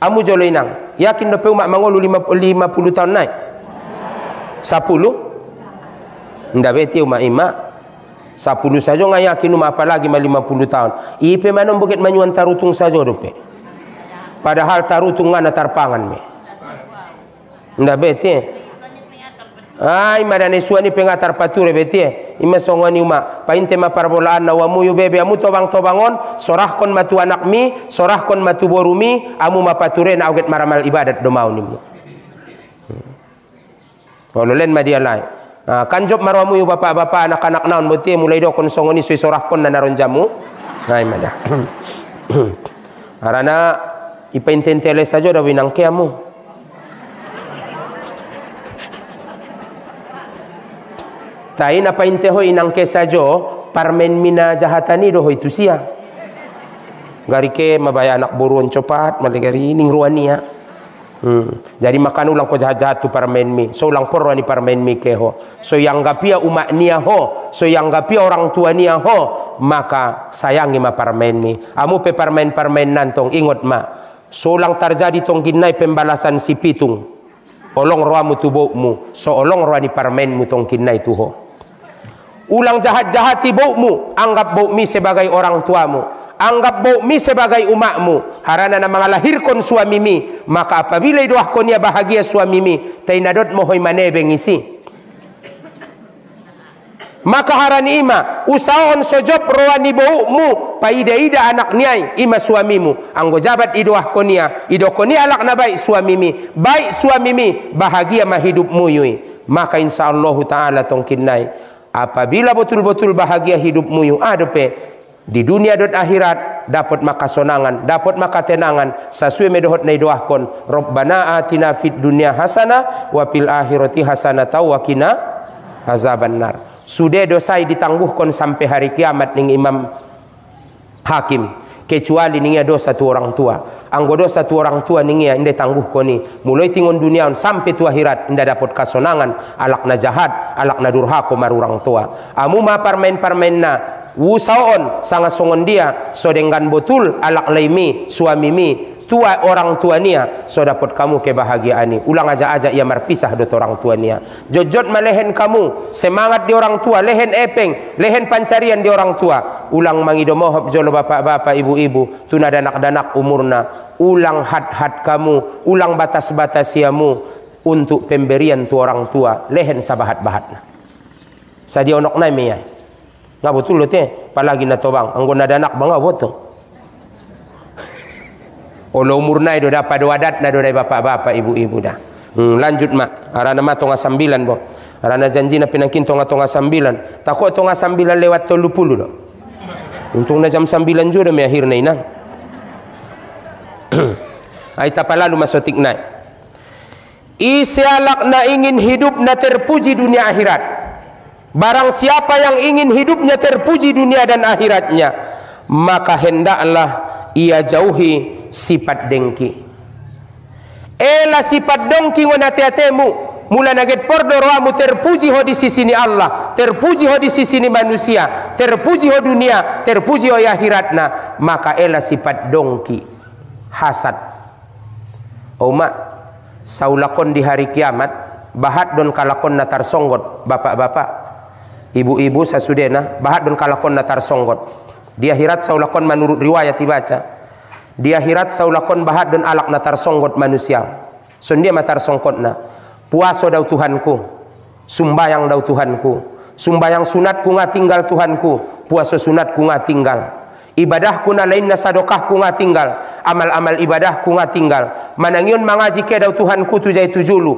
Amu jolo inang, yakin dope umak mangolu 50 tahun naik? 10? Ndak beti umak 10 saja nggak yakin apalagi 50 tahun. Ipe mana bukit manyuan tarutung saja dope. Padahal tarutung ngana tarpangan me. Ndak beti. Ai madane suani pengatar pature beti. Ima songoni uma painte ma parbolaan na wamu yu bebe amu tobangon sorahkon matu anak mi, sorahkon matu borumi, amu ma pature na auget maramal ibadat do mau nimu. Kalau len madia lai. Kanjop marwamu yu bapak-bapak anak-anak naon boti mulai do kon songoni sui sorahkon na naron jamu. Nai mada. Arana ipententele saja da winang keamu. Tai na painteho inang ke sajo parmen mina jahatani do hoitu sia. Garike mabaya anak buruan cepat malegari ning ruania. Jadi makan ulang ko jahat-jahat tu parmen mi. So ulang porwa ni parmen mi keho. So yang gapia umak nia ho. So yang gapia orang tua nia ho. Maka sayangi ma parmen mi. Amu pe parmen nantong ingot ma. So ulang terjadi tong ginai pembalasan si pitung. Olong roamu tu bokmu. So olong roa ni parmen mu tong ginai tu ho. Ulang jahat-jahati bokmu. Anggap bokmi sebagai orang tuamu. Anggap bokmi sebagai umakmu. Harana na mengalahirkan suamimi. Maka apabila idoahkon ya bahagia suamimi. Tainadot mohoi manebeng isi. Maka harani ima. Usaon sojop roani bokmu. Paida-ida anak niai. Ima suamimu. Anggo jabat idoahkon ya. Idokon ya alak na baik suamimi. Baik suamimi. Bahagia mahidupmu yui. Maka insyaAllah ta'ala tongkinai. Apabila betul-betul bahagia hidupmu yung adope di dunia dot akhirat dapat maka sonangan, dapat maka tenangan sesuai medohot na doahkon Rabbana atina fid dunya hasanah wa fil akhirati hasanah wa qina azabannar. Sudah dosai ditangguhkan sampai hari kiamat ning Imam Hakim kecuali ningia dosa tu orang tua. Anggo dosa tu orang tua ningia inde tangguh koni mulai tingon dunia sampai tu akhirat inda dapat kasonangan alak na jahat alak na durhaka mar orang tua. Amu ma parmen na wusaon sanga songon dia so dengan betul alak laimi suamimi tua orang tua nia so dapat kamu kebahagiaan. Ulang aja ia marpisah dot orang tua nia. Jojot malehen kamu semangat di orang tua, lehen epeng, lehen pancarian di orang tua. Ulang mangido mohop jolo bapak-bapak ibu-ibu tuna danak-danak umurna. Ulang had kamu, ulang batas-batas siamu untuk pemberian tu orang tua, lehen sabahat-bahatna. Sadia onok nai meyai. Ngak betul lo teh, palagi na tobang, anggo na danak bang ngak betul. Olo umur nai do dapat do adat na do dai bapak-bapak ibu-ibu dah. Lanjut mak, arana ma tonga 9 bo. Karena janji na pinangkin tonga-tonga 9. Takut tonga 9 lewat 30 dah. Untung na jam 9 juga may akhir na inang. Ay tapalalu masotik na. Isialak na ingin hidup na terpuji dunia akhirat. Barang siapa yang ingin hidupnya terpuji dunia dan akhiratnya, maka hendaklah ia jauhi sifat dengki. Ela sifat dengki wanati-atemu. Mula naget pordoroamu terpuji ho di sisi ni Allah, terpuji ho di sisi ni manusia, terpuji ho dunia, terpuji ho akhiratna, maka ela sifat dongki, hasad. Oma saulakon di hari kiamat, bahat don kalakon natar songgot, bapak-bapak, ibu-ibu sasudena, bahat don kalakon natar songgot. Di akhirat saulakon menurut riwayat dibaca, di akhirat saulakon bahat don alak natar songgot manusia. Sondia matar songkotna. Puaso dau Tuhanku, sumbayang dau Tuhanku, sumbayang sunatku nga tinggal Tuhanku, puaso sunatku nga tinggal, ibadahku na lain na sadokahku nga tinggal, amal-amal ibadahku nga tinggal, manangyon mangaji ke dau Tuhanku tujay tujulu,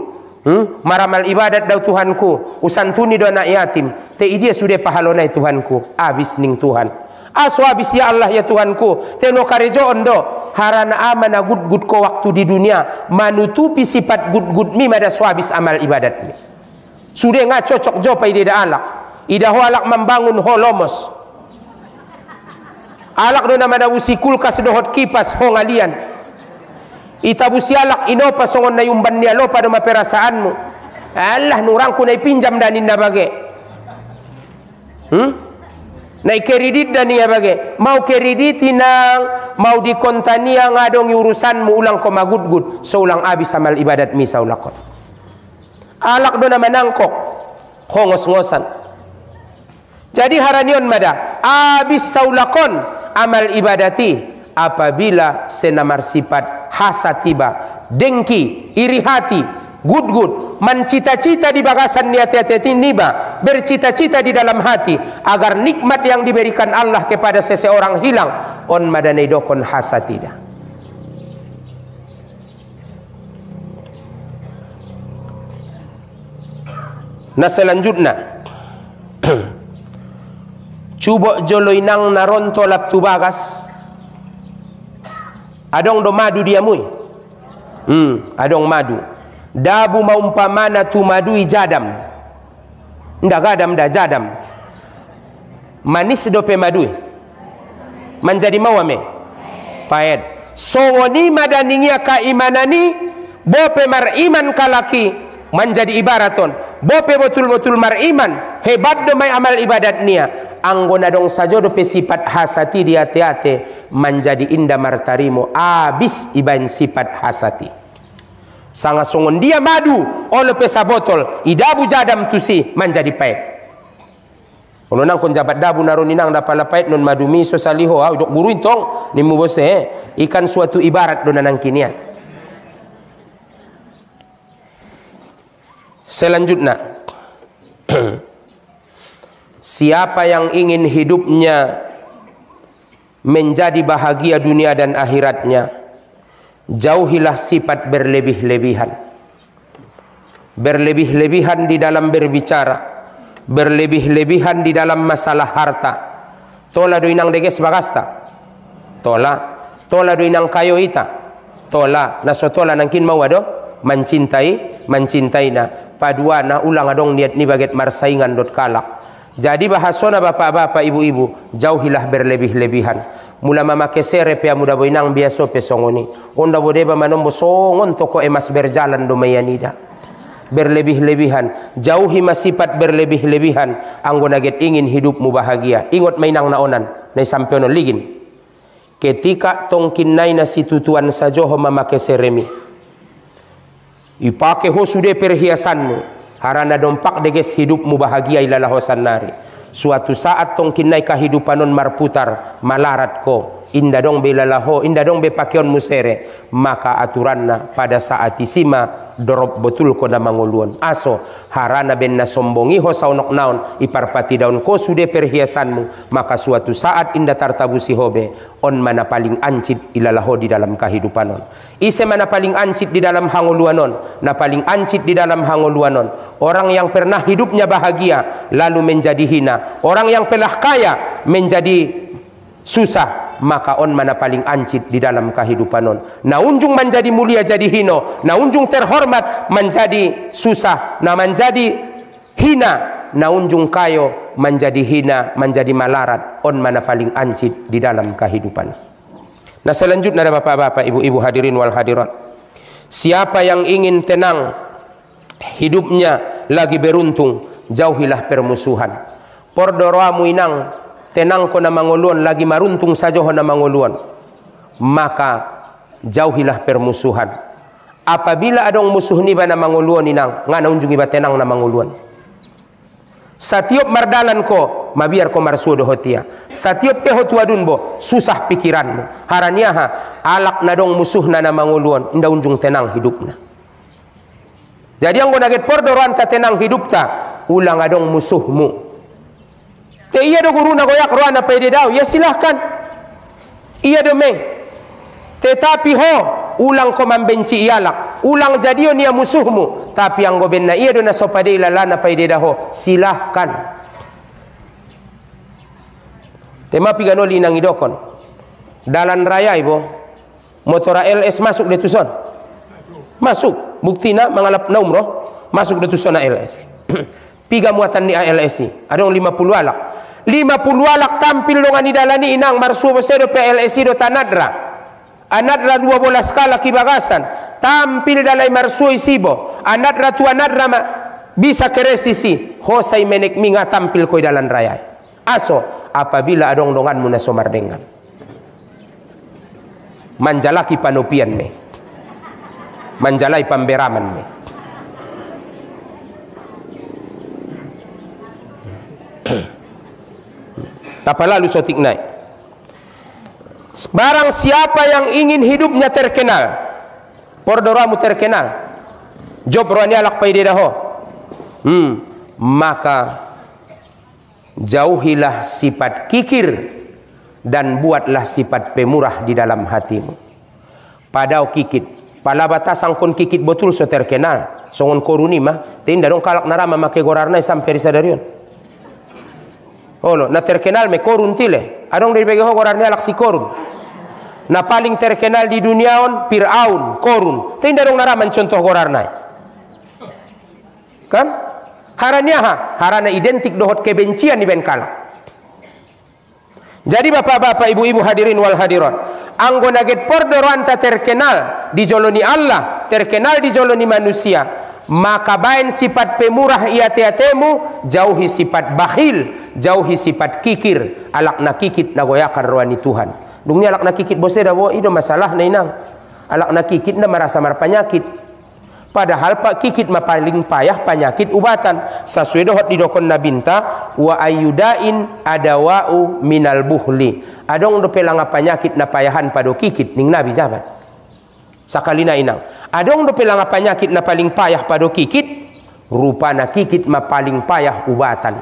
maramal ibadat dau Tuhanku, usantuni do anak yatim, te idia sudah pahalonay Tuhanku, abis ning Tuhan. Aso habis ya Allah ya Tuhanku. Teno karejo ondo harana amana gud ko waktu di dunia manutupi sifat gud mi mada swabis amal ibadat mi. Sudah nggak cocok jo pa ida alak. Ida ho alak membangun holomos. Alak do namada usi kulkas dohot kipas ho ngalian. Itabusi alak inopa songon na yumban niya lo pada maperasaanmu. Allah nurangku na ipinjam danin na bage. Nai kredit dan ia bagai mau kredit tinang mau dikontania ngadong urusanmu ulang ko magudgud so ulang abis amal ibadat mi saulakon alak do na manangkok hongos-ngosan. Jadi haranion mada abis saulakon amal ibadati apabila senamar sifat hasatiba dengki iri hati gud mencita-cita di bagasan niat-niat niba, bercita-cita di dalam hati agar nikmat yang diberikan Allah kepada seseorang hilang on madanai dokon hasatida. Nah selanjutnya cubo joloinang naronto lap tu bagas adong do madu dia mui adong madu dabu maumpamana tu madui jadam ndak gadam dah jadam manis dope madui menjadi mawame paed sowoni madaningia kaimanani bope mar iman kalaki menjadi ibaraton bope betul-betul mar iman hebat domai amal ibadat nia anggona dong sajo dope sifat hasati di hati-hati menjadi indah martarimo abis iban sifat hasati. Sangat songon dia madu oleh pesa botol idabu jadam tusi menjadi pahit. Kalau nang kon jabat dabu narun inang dapat pahit non madu miso saliho udok buruin tong nimu bose ikan suatu ibarat dona nang kinian. Selanjutnya siapa yang ingin hidupnya menjadi bahagia dunia dan akhiratnya, jauhilah sifat berlebih-lebihan. Berlebih-lebihan di dalam berbicara, berlebih-lebihan di dalam masalah harta. Tola do inang deges bagasta. Tola do inang kayo ita. Tola nasotola nangkin mawado mencintai na paduana ulang adong niat ni baget marsaingan dot kalak. Jadi bahasona bapak-bapak ibu-ibu jauhilah berlebih-lebihan. Mula mamakai serep ya muda boinang biasa pesongoni. Onda bodeba manombo songon toko emas berjalan do mayanida. Berlebih-lebihan, jauhi masifat berlebih-lebihan. Anggo naget ingin hidupmu bahagia. Ingot mainang naonan, nai sampeono ligin. Ketika tongkin nai na situtuan sajoho mamakai seremi. Ipake ho sude perhiasanmu. Harana dompak deges hidupmu bahagia ilalahosan nari. Suatu saat tongkin nai kehidupan non marputar malarat ko inda dong be lalaho, inda dong be pakeon musere, maka aturanna pada saat isima dorob betul ko na manguluan. Aso harana ben na sombongi ho saunok naon iparpati daun ko sude perhiasanmu, maka suatu saat inda tartabusi hobe on mana paling ancit ilalaho di dalam kehidupanon. Ise mana paling ancit di dalam hanguluanon, na paling ancit di dalam hanguluanon. Orang yang pernah hidupnya bahagia lalu menjadi hina, orang yang telah kaya menjadi susah, maka on mana paling ancit di dalam kehidupan on. Na unjung menjadi mulia jadi hino, na unjung terhormat menjadi susah, na menjadi hina, na unjung kayo menjadi hina, menjadi malarat. On mana paling ancit di dalam kehidupan. Nah selanjutnya ada bapak-bapak, ibu-ibu hadirin wal hadirat, siapa yang ingin tenang hidupnya lagi beruntung, jauhilah permusuhan. Pordoroamu inang tenang ko na manguluan lagi maruntung saja ho na manguluan, maka jauhilah permusuhan. Apabila adong musuh ni ba na manguluan inang ngana unjung iba tenang na manguluan. Satiap mardalan ko mabiar ko marsudo hotia, satiap ke hotuadun bo susah pikiranmu. Harania ha alak na dong musuh na manguluan, inda unjung tenang hidupna. Jadi ang naget pordoroan ta tenang hidup ta, ulang adong musuhmu. Te iya do guru na goyak roana pede daw, ya silahkan. Iya do me. Tetapi ho ulang ko membenci ialak, ulang jadion ia musuhmu, tapi ang goben na iya do na sopade ilalana pede daw, silahkan. Tema piganoli nang idokon. Dalan raya ibo, motora LS masuk de tuson. Masuk, buktina mangalap na umroh, masuk de tuson na LS. Piga muatan ni ALSI, adong 50 alak. 50 alak tampil dengan idalani inang marsuo sedo PLSI do tanadra. Anadra 12 kala kibagasan. Tampil dalai marsuo isibo. Anadra tu anadra ma bisa keresisi. Hosai menek minga tampil ko dalan raya. Aso apabila adong donganmu na somardengan. Manjalaki panopian me. Manjalai pamberaman me. Tapalalu sotik naik. Barang siapa yang ingin hidupnya terkenal, pordoramu terkenal, job roani alak paide daho, maka jauhilah sifat kikir dan buatlah sifat pemurah di dalam hatimu. Padau kikit, pala batasang kon kikit betul so terkenal, songon koruni mah, tinda dong kalak narama make gorarnai sampai risadarion. Olo, na terkenal me korun tile. Adong dari bagi gorarnya alak si korun. Na paling terkenal di dunia on Fir'aun, korun. Tinda dong naraman contoh gorarnai. Kan? Haranya ha, harana identik dohot kebencian di benkala. Jadi bapak-bapak, ibu-ibu hadirin wal hadirat, anggo naget pordoran ta terkenal di joloni Allah, terkenal di joloni manusia. Maka bain sifat pemurah ia teatemu, jauhi sifat bakhil, jauhi sifat kikir. Alak na kikit na goyakan roani Tuhan. Dungnya alak na kikit bose dawo ido masalah na inang. Alak na kikit na marasa marpanyakit. Padahal pak kikit ma paling payah penyakit ubatan. Sesuai dohot di dokon nabinta wa ayudain adawau minal buhli. Adong do pelanga penyakit na payahan pado kikit ning nabi jabat. Sakali na inang. Adong do pelanga penyakit na paling payah pada kikit, rupana kikit ma paling payah ubatan.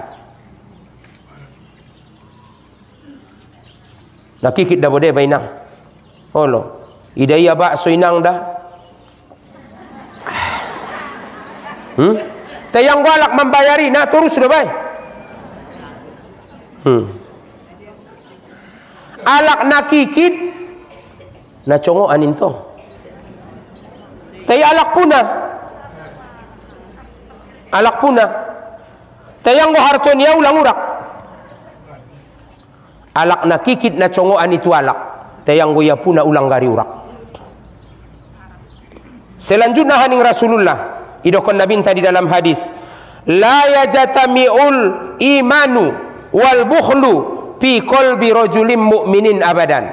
Na kikit dah bode ba inang. Olo, idaya bakso inang dah. Tayang walak membayari na terus dah bay. Alak na kikit na congo anin to. Tay alak puna. Alak puna. Tayang go harto niya ulang urak. Alak na kikit na congoan itu alak. Tayang go ya puna ulang gari urak. Selanjutnya haning Rasulullah idokon nabinta di dalam hadis, la yajtami'ul imanu wal bukhlu fi qalbi rajulin mu'minin abadan.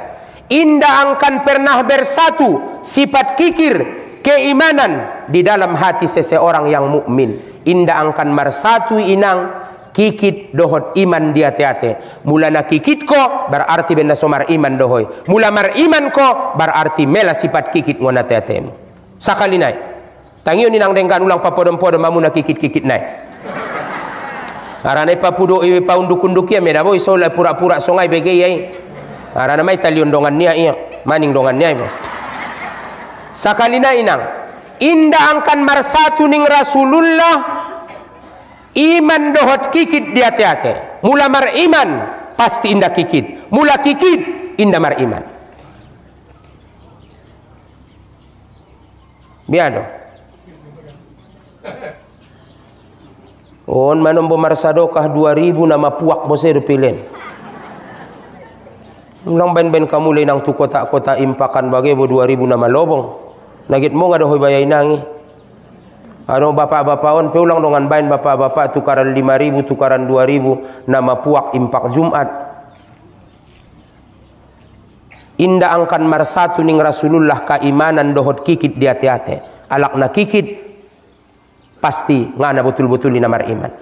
Indah akan pernah bersatu sifat kikir, keimanan di dalam hati seseorang yang mukmin. Indah akan bersatu inang kikit dohot iman dia ate. Mula na kikit ko berarti benda somar iman dohoy. Mula mar iman ko berarti mela sifat kikit ngona ate. Sakali nai. Tangiyo ninang dengkan ulang papodom-podom mamu na kikit-kikit nai. Arana papudo paunduk-unduk ya meda boy so pura-pura songai bege yai. Arana mai talion dongan nia iya, maning dongan nia. Sakalina inang inda angkan marsatu ning Rasulullah iman dohot kikit dia ate. Mula mar iman pasti inda kikit. Mula kikit inda mar iman. Biado. On manombo marsadokah 2000 nama puak bose dupilin. Ulang ben-ben kamu lenang tu kota-kota impakan bagi bo 2000 nama lobong. Nagit mo ngado hoy bayay nangi. Ano bapak-bapak on peulang dongan bain bapak-bapak tukaran 5000 tukaran 2000 nama puak impak Jumat. Inda angkan marsatu ning Rasulullah keimanan dohot kikit dia ate. Alakna kikit pasti ngana betul-betul di namar iman.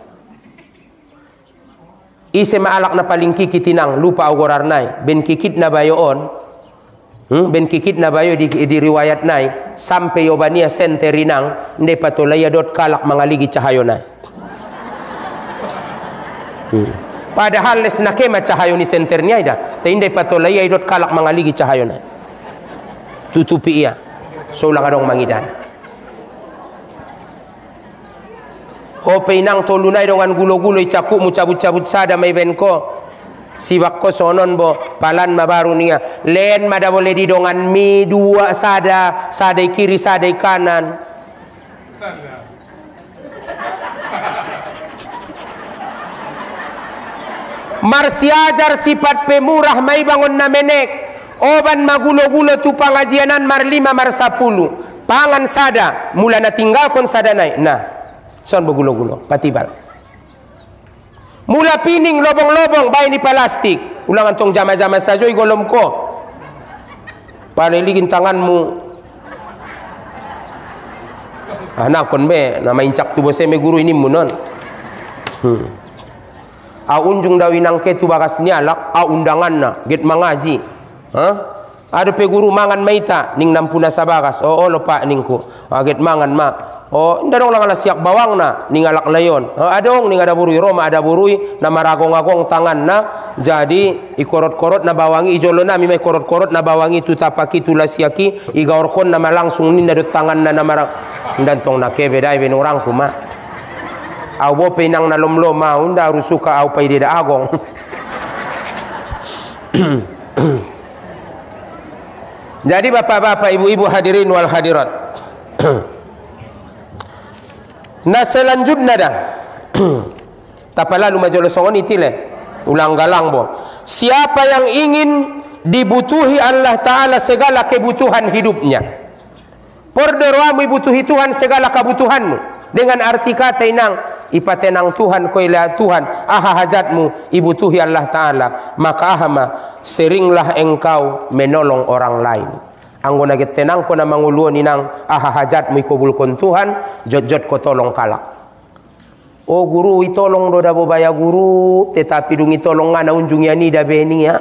Ise maalak na paling kikit tinang lupa agorarnay ben kikit na bayoon ben kikit na bayo di riwayat nai sampai yobania senterinang nde patolaya dot kalak mangaligi cahayo nai. Padahal les nakema cahayo ni senternya ida te inde patolaya dot kalak mangaligi cahayo nai. Tutupi iya so ulang adong mangidan. O peinang tolunay dongan gulo-gulo caku mu cabut-cabut sada may ben ko sibak ko sonon bo palan mabaru niya len mada boleh di dongan mi dua sada sadai kiri sadai kanan marsiajar sifat pemurah may bangun na menek oban magulo-gulo tu pangajianan mar 5 mar 10 pangan sada mula na tinggal kon sada naik nah son begulo-gulo, patibal. Mula pining lobong-lobong bay ni plastik. Ulangan tong jama-jama sajo igolom ko. Paliligin tanganmu. Anak kon be na maincak tu bose me guru ini munon. A unjung dawinang ke tu bakas ni alak a undangan na get mangaji. Ada pe guru mangan maita ning nampuna sabagas. Oh lupa ningku. Get mangan ma. Oh, inda dong lang siak bawang na ningalak layon. Adong ning ada burui Roma ada burui na maragong-agong tangan na jadi ikorot-korot na bawangi ijolo na mi may korot-korot na bawangi tu tapaki tu lasiaki igaorkon na malangsung ninda dot tangan na marag ndantong na kebe dai ben orang kuma. Au bo pinang na lomlom ma unda rusuka au pay dida agong. Jadi bapak-bapak ibu-ibu hadirin wal hadirat. Nah selanjutnya dah tapalalu majolo songon itile ulang galang bo siapa yang ingin dibutuhi Allah Ta'ala segala kebutuhan hidupnya pordoramu ibutuhi Tuhan segala kebutuhanmu dengan arti kata inang ipatenang Tuhan koila Tuhan aha hajatmu ibutuhi Allah Ta'ala maka ahama seringlah engkau menolong orang lain. Anggo naget tenang ko na manguluan inang aha hajat mo ikubulkon Tuhan jot-jot ko tolong kalak. O guru itolong do dabo baya guru tetapi dung itolong nga na unjung yani da beni ya.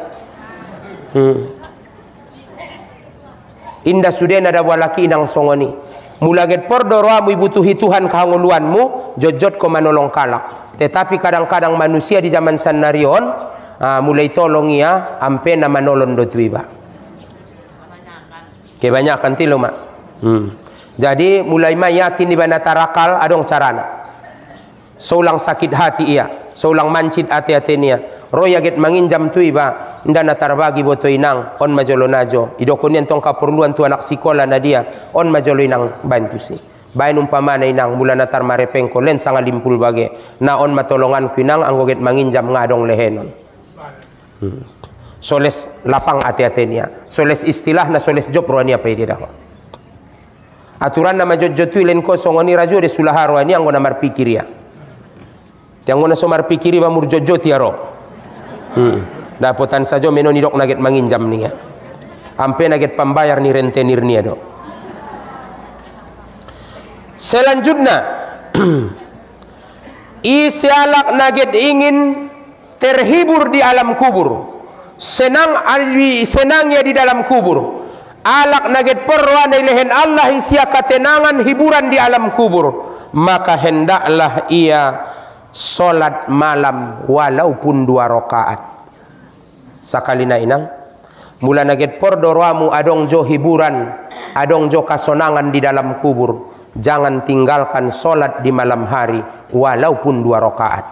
Inda sudena da walaki inang songoni. Mulaget pordoroa mo ibutuhi Tuhan kahanguluanmu jot-jot ko manolong kalak. Tetapi kadang-kadang manusia di zaman sanarion mulai tolong ia ampe na manolong do tuiba. Kebanyakan tilo mak. Jadi mulai yakin di bana tarakal adong carana. Saulang sakit hati ia, saulang mancit hati-hati nia. Roya get manginjam tu iba, ndana tarbagi boto inang on majolo najo. Idokon yan tong kaperluan tu anak sikola na dia on majolo inang bantu si. Bain umpamana inang mula natar marepeng ko len sanga limpul bage. Na on matolongan ku inang anggo get manginjam ngadong lehenon. Soles lapang ati-atinya soles istilah na soles job roani apa dia dah aturan nama jot-jotu len ko songoni rajo de sulaharo ani anggo namar pikir ya yang ngona somar pikiri ba mur jot-jot ya ro dapotan sajo menoni dok naget manginjam nia ampe naget pambayar ni rentenir nia do selanjutnya Isialak naget ingin terhibur di alam kubur, senangnya di dalam kubur. Alak naget perwa lehen Allah isia ketenangan hiburan di alam kubur, maka hendaklah ia solat malam walaupun 2 rakaat. Sakalina inang mula naget por doroamu adong jo hiburan, adong jo kasonangan di dalam kubur, jangan tinggalkan solat di malam hari walaupun 2 rakaat.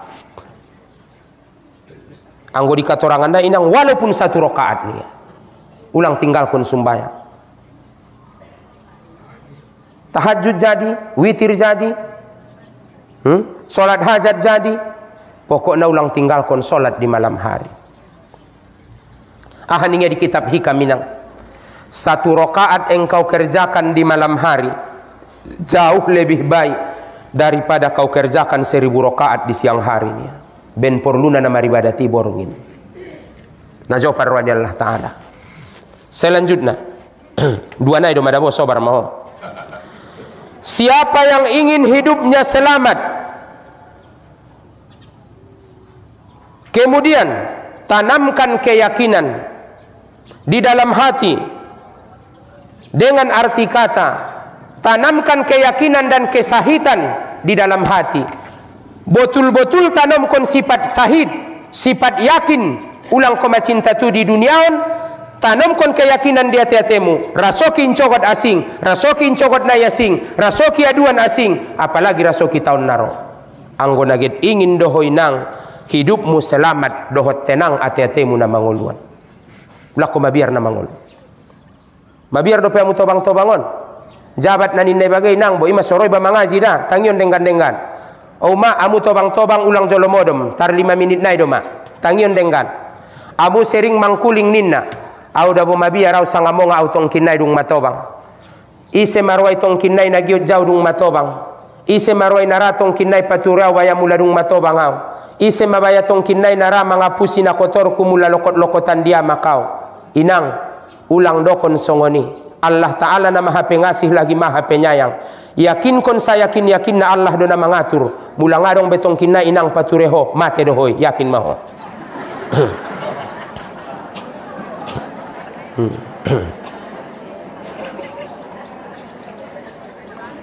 Anggo dikatorangan inang walaupun 1 rakaat nih, ulang tinggalkan sumbayang. Tahajud jadi, witir jadi, solat hajat jadi, pokoknya ulang tinggalkan solat di malam hari. Ahaninya di kitab hikam inang, 1 rakaat engkau kerjakan di malam hari jauh lebih baik daripada kau kerjakan 1000 rakaat di siang harinya. Ben porluna nama ibadati borongin. Nah jawab parwani Allah Ta'ala. Selanjutnya, 2 nai do madabo sobar maho. Siapa yang ingin hidupnya selamat, kemudian tanamkan keyakinan di dalam hati, dengan arti kata tanamkan keyakinan dan kesahitan di dalam hati, betul-betul tanamkan sifat sahid, sifat yakin ulang koma cinta tu di duniaon. Tanamkan keyakinan di hati-hatimu. Rasoki incokot asing, rasoki incokot naya asing, rasoki aduan asing, apalagi rasoki tahun naro. Anggo naget ingin dohoi nang hidupmu selamat, dohot tenang hati-hatimu na manguluan. Laku mabiar na mangul. Mabiar do peamu tobang-tobangon. Jabat na ninay bagay nang bo ima soroy ba mangaji na, tangyon denggan-denggan. O ma amu tobang-tobang ulang jolomodom, tar 5 menit na do ma. Tangyon denggan. Amu sering mangkuling ninna. Au dabo mabiar au sangamonga au tong kinay dung matobang. Ise marway tong kinay na gyud jaw dung matobang. Ise marway naratong kinay paturaw waya mula dung matobang au. Ise mabaya tong kinay nara mga pusi na kotor kumula lokot-lokotan dia makau. Inang ulang dokon songoni. Allah Ta'ala na maha pengasih lagi maha penyayang. Yakin kon saya yakin na Allah do na mangatur. Mula ngadong betong kinay inang patureho mate dohoy yakin maho.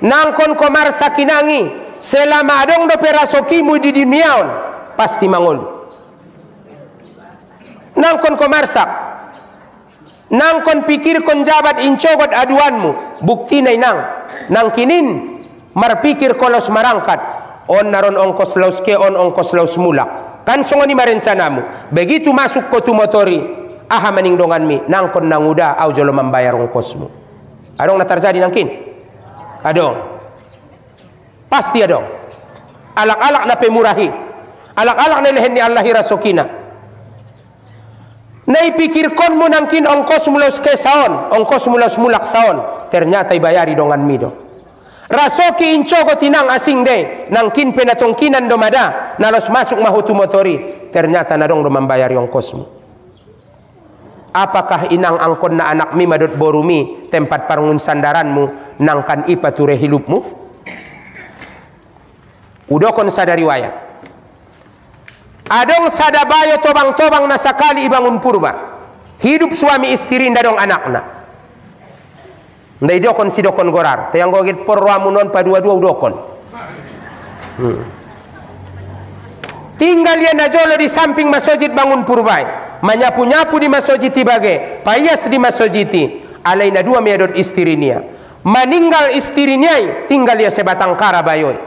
Nangkon komar sakinangi selama adong do perasokimu di duniaon pasti mangol. Nangkon komar sak, nangkon pikir kon jabat incogot aduanmu, bukti na inang nangkinin marpikir kolos marangkat on naron ongkos lauske on ongkos laus mulak kan songoni marencanamu begitu masuk ko tu motori. Aha maning dongan mi nangkon nanguda au jolo membayar ongkosmu. Adong na terjadi nangkin? Adong. Pasti adong. Alak-alak na pemurahi. Alak-alak na lehen ni Allahi rasokina. Naipikir kon mo nangkin ongkos mulos ke saon, ongkos mulos mulak saon. Ternyata ibayari dongan mi do. Rasoki incogo tinang asing de nangkin penatongkinan domada nalos masuk mahutu motori. Ternyata nadong do membayari ongkosmu. Apakah inang angkon na anak mi madot borumi tempat parungun sandaranmu nangkan ipa ture hilupmu? Udokon sadari wayat. Adong sadabayo tobang-tobang na sakali ibangun purba. Hidup suami istri ndadong anakna. Ndai dokon si dokon gorar. Tayang gogit porwamu non pa dua-dua udokon. Tinggal dia najolo di samping masjid bangun purbai. Menyapu-nyapu di masjid tibage, payas di masjid alaina 2 meadot istrinya. Meninggal istrinya, tinggal dia sebatang kara bayoy.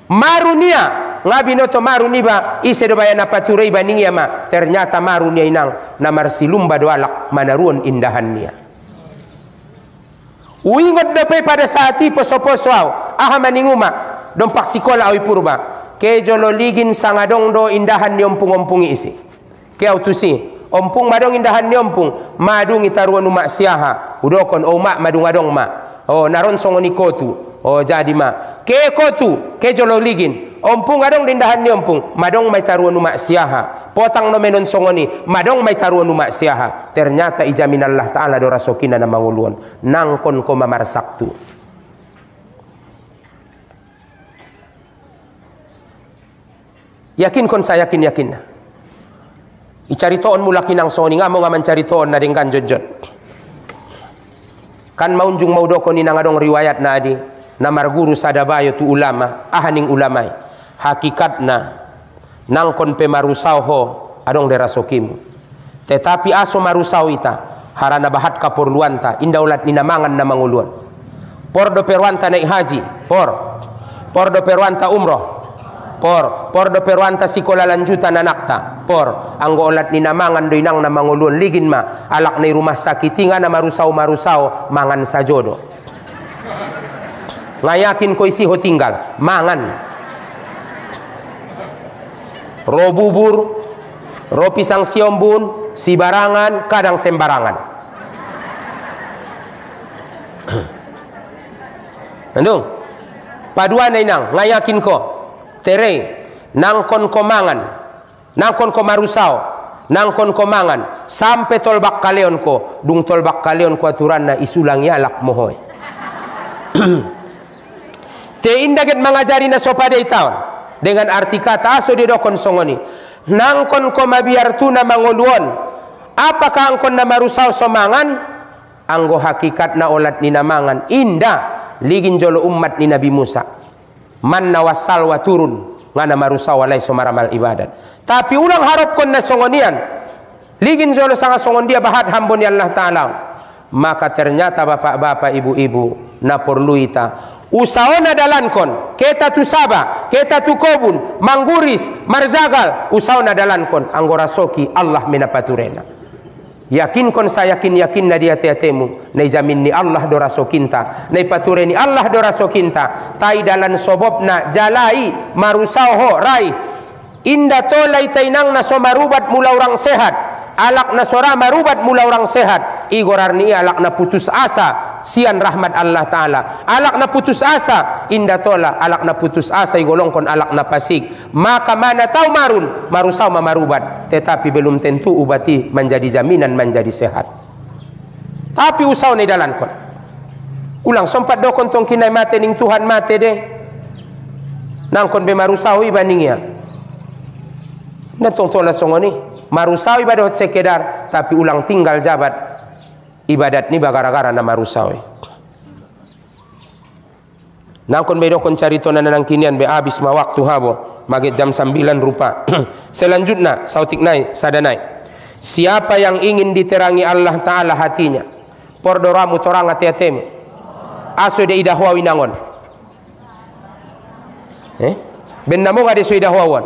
Marunia, ngabinoto maruniba, ise do bayana paturei baningia ma, ternyata marunia inang, namar silumba doalak manaruon indahannya. Uingot dape pada saat itu poso-poso au, aha maninguma, dompak sikola au purba, kejolo ligin sangadong do indahan nyompung-ompungi isi. Kau tusi ompung madong indahan ni ompung madung itaruan umak siaha udokon o mak madung adong mak oh naron songoni kotu oh jadi mak ke kotu ke jolo ligin ompung adong indahan ni ompung madong mai taruan umak siaha potang no menon songoni madong mai taruan umak siaha ternyata ijamin Allah Ta'ala do rasokina na manguluan nangkon ko mamarsak tu Yakin kon saya yakin na. Icari toon mula kinang soni nga mo nga mencari toon na dengan jojot. Kan maunjung maudoko ni nangadong riwayat na adi na marguru sadabayo tu ulama ahaning ulamai hakikat na nang kon pe marusau ho adong derasokimu. Tetapi aso marusau ita harana bahat kapurluanta indaulat ni namangan na manguluan. Por do perwanta naik haji, por do perwanta umroh, por do perwanta sikola lanjutan anakta, por anggo olat ni namangan do inang na manguluan ligin ma alak na rumah sakit tinga na marusau mangan sajodo. Ngayakin ko isi ho tinggal mangan. Ro bubur, ro pisang siombun, si barangan, kadang sembarangan. Andung, paduan na inang, ngayakin ko, tere, nangkon ko mangan, nangkon ko marusao, nangkon ko mangan, sampai tolbak kaleon ko, dung tolbak kaleon ko aturan na isulang yalak mohoy. Te indaget mangajari na sopada itaon, dengan arti kata aso didokon songoni, nangkon ko mabiartu na manguluon, apakah angkon na marusao somangan, anggo hakikat na olat ni namangan, indah, ligin jolo umat ni Nabi Musa man nawasal wa turun ngana marusa walai somaramal ibadat. Tapi ulang harap kon na songonian ligin jolo sanga songon dia bahat hambon ya Allah Ta'ala. Maka ternyata bapak-bapak ibu-ibu na perlu ita usaona dalan kon keta tu saba keta tu kobun mangguris marzagal usaona dalan kon anggora soki Allah minapaturena. Yakin kon saya yakin na dia teatemu na jamin ni Allah do raso kinta na ipature ni Allah do raso kinta tai dalan sobobna jalai marusao ho rai inda tolai tainang na so marubat mula orang sehat alak na sora marubat mula orang sehat igorar ni alak na putus asa sian rahmat Allah Ta'ala alak na putus asa inda tola alak na putus asa igolong kon alak na pasig maka mana tahu marun marusau mamarubat tetapi belum tentu ubati menjadi jaminan menjadi sehat. Tapi usau ni dalan kon ulang sompat dokon tong kinai mate ning Tuhan mate deh nang kon be marusau ibandingnya natong tola songoni marusau ibadat sekedar tapi ulang tinggal jabat ibadat ni bagara-gara na marusau. Nangkon bedo kon carito na nang kinian be habis ma waktu habo magit jam 9 rupa. Selanjutnya sautik nai sadanai. Siapa yang ingin diterangi Allah Ta'ala hatinya pordoramu torang ati-atemu aso de idahwa winangon bennamo ngade so idahwawan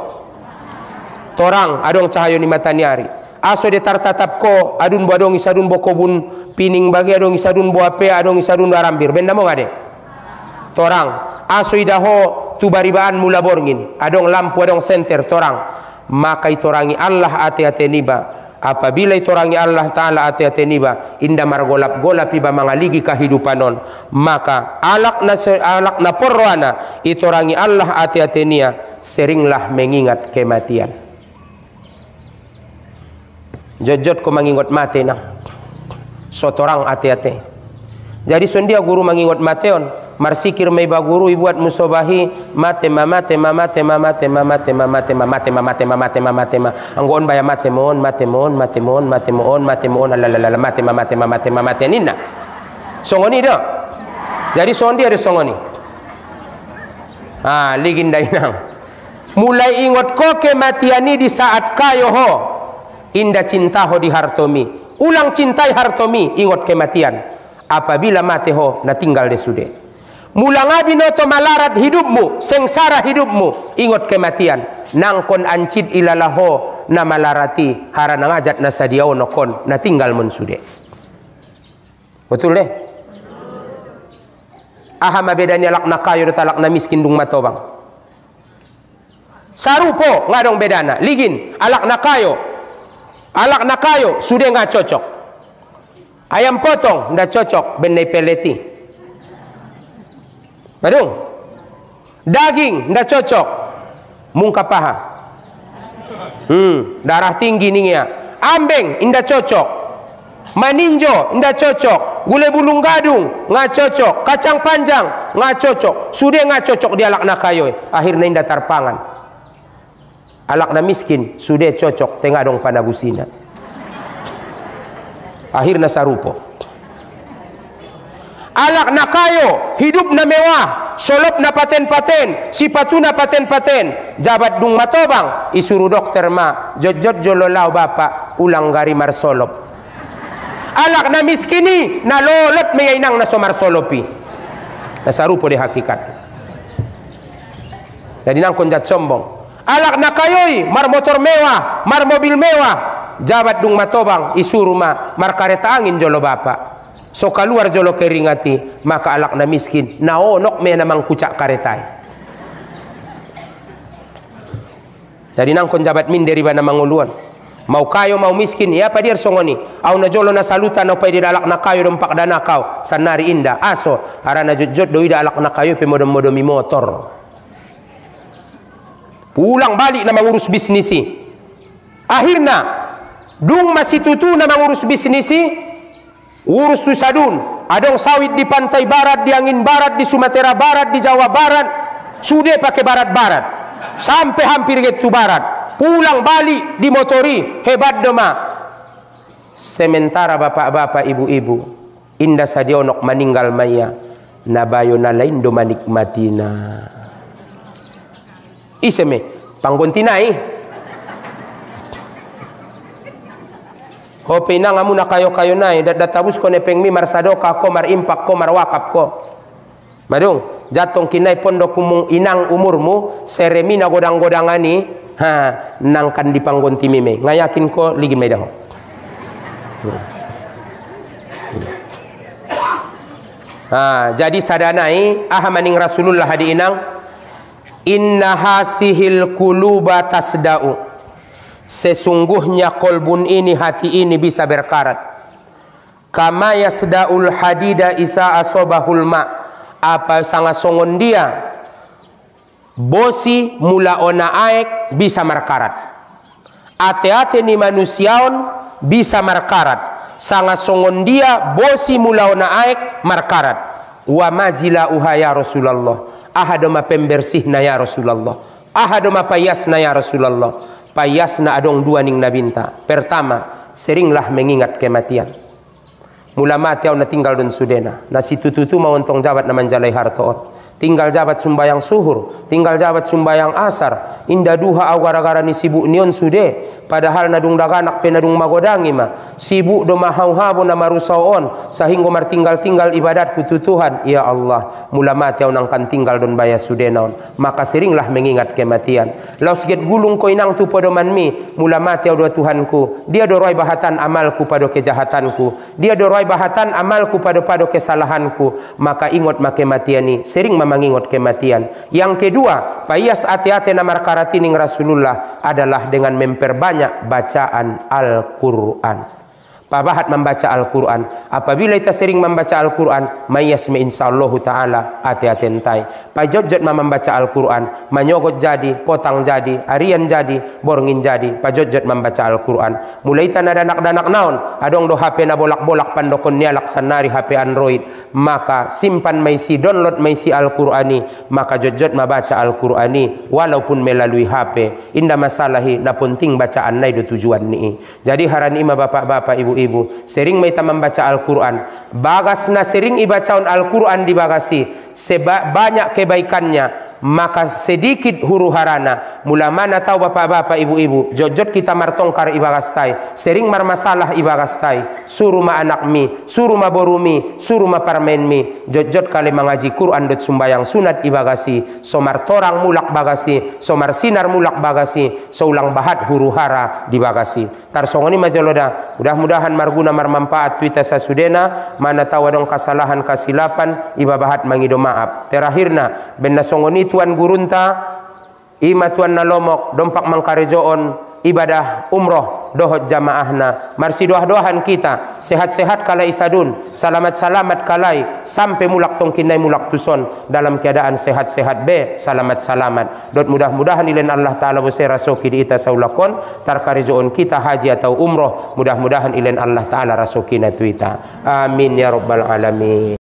torang adong cahayo ni mataniari aso de tartatap ko adun bo adong isadun bo kobun pining bagi adong isadun bo ape adong isadun arambir bennamo ngade torang aso idaho tu baribaan mula borngin adong lampu adong senter torang maka itorangi Allah ate-ate niba apabila itorangi Allah Ta'ala ate-ate niba inda margolap-golap iba mangaligi kahidupanon maka alak na porwana itorangi Allah ate-ate nia seringlah mengingat kematian. Jojot ko mangingot mate na sotorang ate-ate jadi sondia guru mangingot mateon marsikir may baguru ibuat musobahi mate mamate mamate mamate mamate mamate mamate mamate mamate mamate ma anggon baya mate mon mate mon mate mon mate mon mate mon alalala mate mamate mamate mamate ninna songoni do jadi sondi ada songoni ligin dainang mulai ingot ko kematiani di saat kayo ho inda cinta ho di hartomi ulang cintai hartomi ingot kematian apabila mate ho na tinggal desude mula ngadi noto malarat hidupmu sengsara hidupmu ingot kematian nangkon ancid ilalaho na malarati harana ngajat na sadiao nokon na tinggal mensude betul deh ahama bedanya alak na kayo talak na miskin dung matobang sarupo ngadong bedana ligin alak na kayo sude nga cocok ayam potong nda cocok benai peleti badung daging nda cocok mungka paha darah tinggi nih ya ambeng inda cocok maninjo inda cocok gulai bulung gadung nggak cocok kacang panjang nggak cocok sudah nggak cocok di alak nakayo akhirnya inda tarpangan Alak na miskin sudah cocok tengah dong panagusina. Akhirnya sarupo. Alak na kayo, hidup na mewah, solop na paten-paten, sipatu na paten-paten, jabat dung matobang, isuru dokter ma, jot-jot jololaw bapak, ulang gari marsolop. Alak na miskini, nalolot may inang na somarsolopi. Nasarupo di hakikat. Jadi nang konjat sombong. Alak na kayoy, mar motor mewah, mar mobil mewah, jabat dung matobang, isuru ma, mar kareta angin jolo bapak. So keluar jolo keringati, maka alak na miskin naonok me namang kucak karetai. Jadi nangkon jabat min dari bana manguluan. Mau kayo mau miskin ya pa dir songoni. Au na jolo na saluta na pay alak na kayo dompak dana kau sanari inda aso arana jot-jot doi da alak na kayo pe modom-modomi motor. Pulang balik na mangurus bisnisi. Akhirnya dung masih tutu na mangurus bisnisi. Urus tu sadun, adong sawit di pantai barat, di angin barat, di Sumatera barat, di Jawa barat, sudah pakai barat-barat, sampai hampir gitu barat, pulang balik di motori, hebat doma. Sementara bapak-bapak, ibu-ibu, indah sadionok meninggal maya, nabayo na lain do manikmatina. Iseme, panggontinai. Hope na nga muna kayo-kayo na databus ko ne pengmi marsadoka ko mar impak ko mar wakap ko. Madung jatong kinay pondok kumung inang umurmu seremina godang-godangani ha nangkan di panggonti mime. Ngayakin ko ligin may daho. Jadi sadanai ahamaning Rasulullah hadi inang inna hasihil kuluba tasda'u. Sesungguhnya kolbun ini, hati ini bisa berkarat. Kama yasda'ul hadida isa asobahul ma. Apa sangat songon dia bosi mula ona aek bisa markarat. Ate-ate ni manusiaon bisa markarat. Sangat songon dia bosi mula ona aek markarat. Wa majila ya Rasulullah. Ahadoma pembersihna ya Rasulullah. Ahadoma payasna ya Rasulullah. Payasna adong dua ning nabinta. Pertama, seringlah mengingat kematian. Mula mati au na tinggal don sudena. Na situ tutu mau ontong jabat na manjalai hartoon. Tinggal jabat sumbayang suhur, tinggal jabat sumbayang asar. Inda duha au gara-gara ni sibuk nion sude. Padahal nadung daganak pe nadung magodangi ma. Sibuk do mahau-habo na marusaon sehingga martinggal-tinggal ibadat kutu Tuhan. Ya Allah, mula mati au nangkan tinggal don baya sudenaon. Maka seringlah mengingat kematian. Laus get gulung ko inang tu podoman mi. Mula mati au do Tuhanku. Dia do roi bahatan amalku pada kejahatanku. Dia do roi bahatan amalku pada kesalahanku. Maka ingot make matian ni sering mengingat kematian. Yang kedua, payas hati-hati namar karatining Rasulullah adalah dengan memperbanyak bacaan Al-Quran. Pabahat membaca Al-Quran. Apabila kita sering membaca Al-Quran, mayasmi insyaallah ta'ala hati-hati entai. Pajot-jot membaca Al-Quran, manyogot jadi, potang jadi, arian jadi, borngin jadi. Pajot-jot membaca Al-Quran. Mulai tan ada anak-anak naon, adong do HP na bolak-bolak pandokon nialak sanari HP Android. Maka simpan maisi, download maisi Al-Qurani. Maka jot-jot membaca Al-Qurani walaupun melalui HP. Indah masalahi na penting bacaan nai do tujuan ni. Jadi harani ima bapak-bapak, ibu-ibu, sering kita membaca Al-Quran. Bagasna sering ibacaun Al-Quran dibagasi, banyak kebaikannya. Maka sedikit huru harana. Mula mana tahu bapak-bapak, ibu-ibu, jot-jot kita martongkar ibagastai, sering marmasalah ibagastai, suruh ma anak mi, suruh ma borumi, suruh ma parmen mi, jot-jot kali mengaji Quran dot sumbayang sunat ibagasi, somar torang mulak bagasi, somar sinar mulak bagasi, soulang bahat huru hara dibagasi. Tarsongoni majoloda, mudah-mudahan marguna marmanfaat tuita sasudena, mana tahu dong kesalahan kasilapan, ibabahat mangido maaf. Terakhirna, benna songoni tuan gurunta ima tuan nalomok dompak mangkarejoon ibadah umroh dohot jamaahna marsi doah-doahan kita sehat-sehat kalai isadun, salamat-salamat kalai sampai mulak tongkinai mulak tuson dalam keadaan sehat-sehat be salamat-salamat dot mudah-mudahan ilen Allah Ta'ala bose rasoki di ita saulakon tarkarejoon kita haji atau umroh mudah-mudahan ilen Allah Ta'ala rasoki na tuita amin ya rabbal alamin.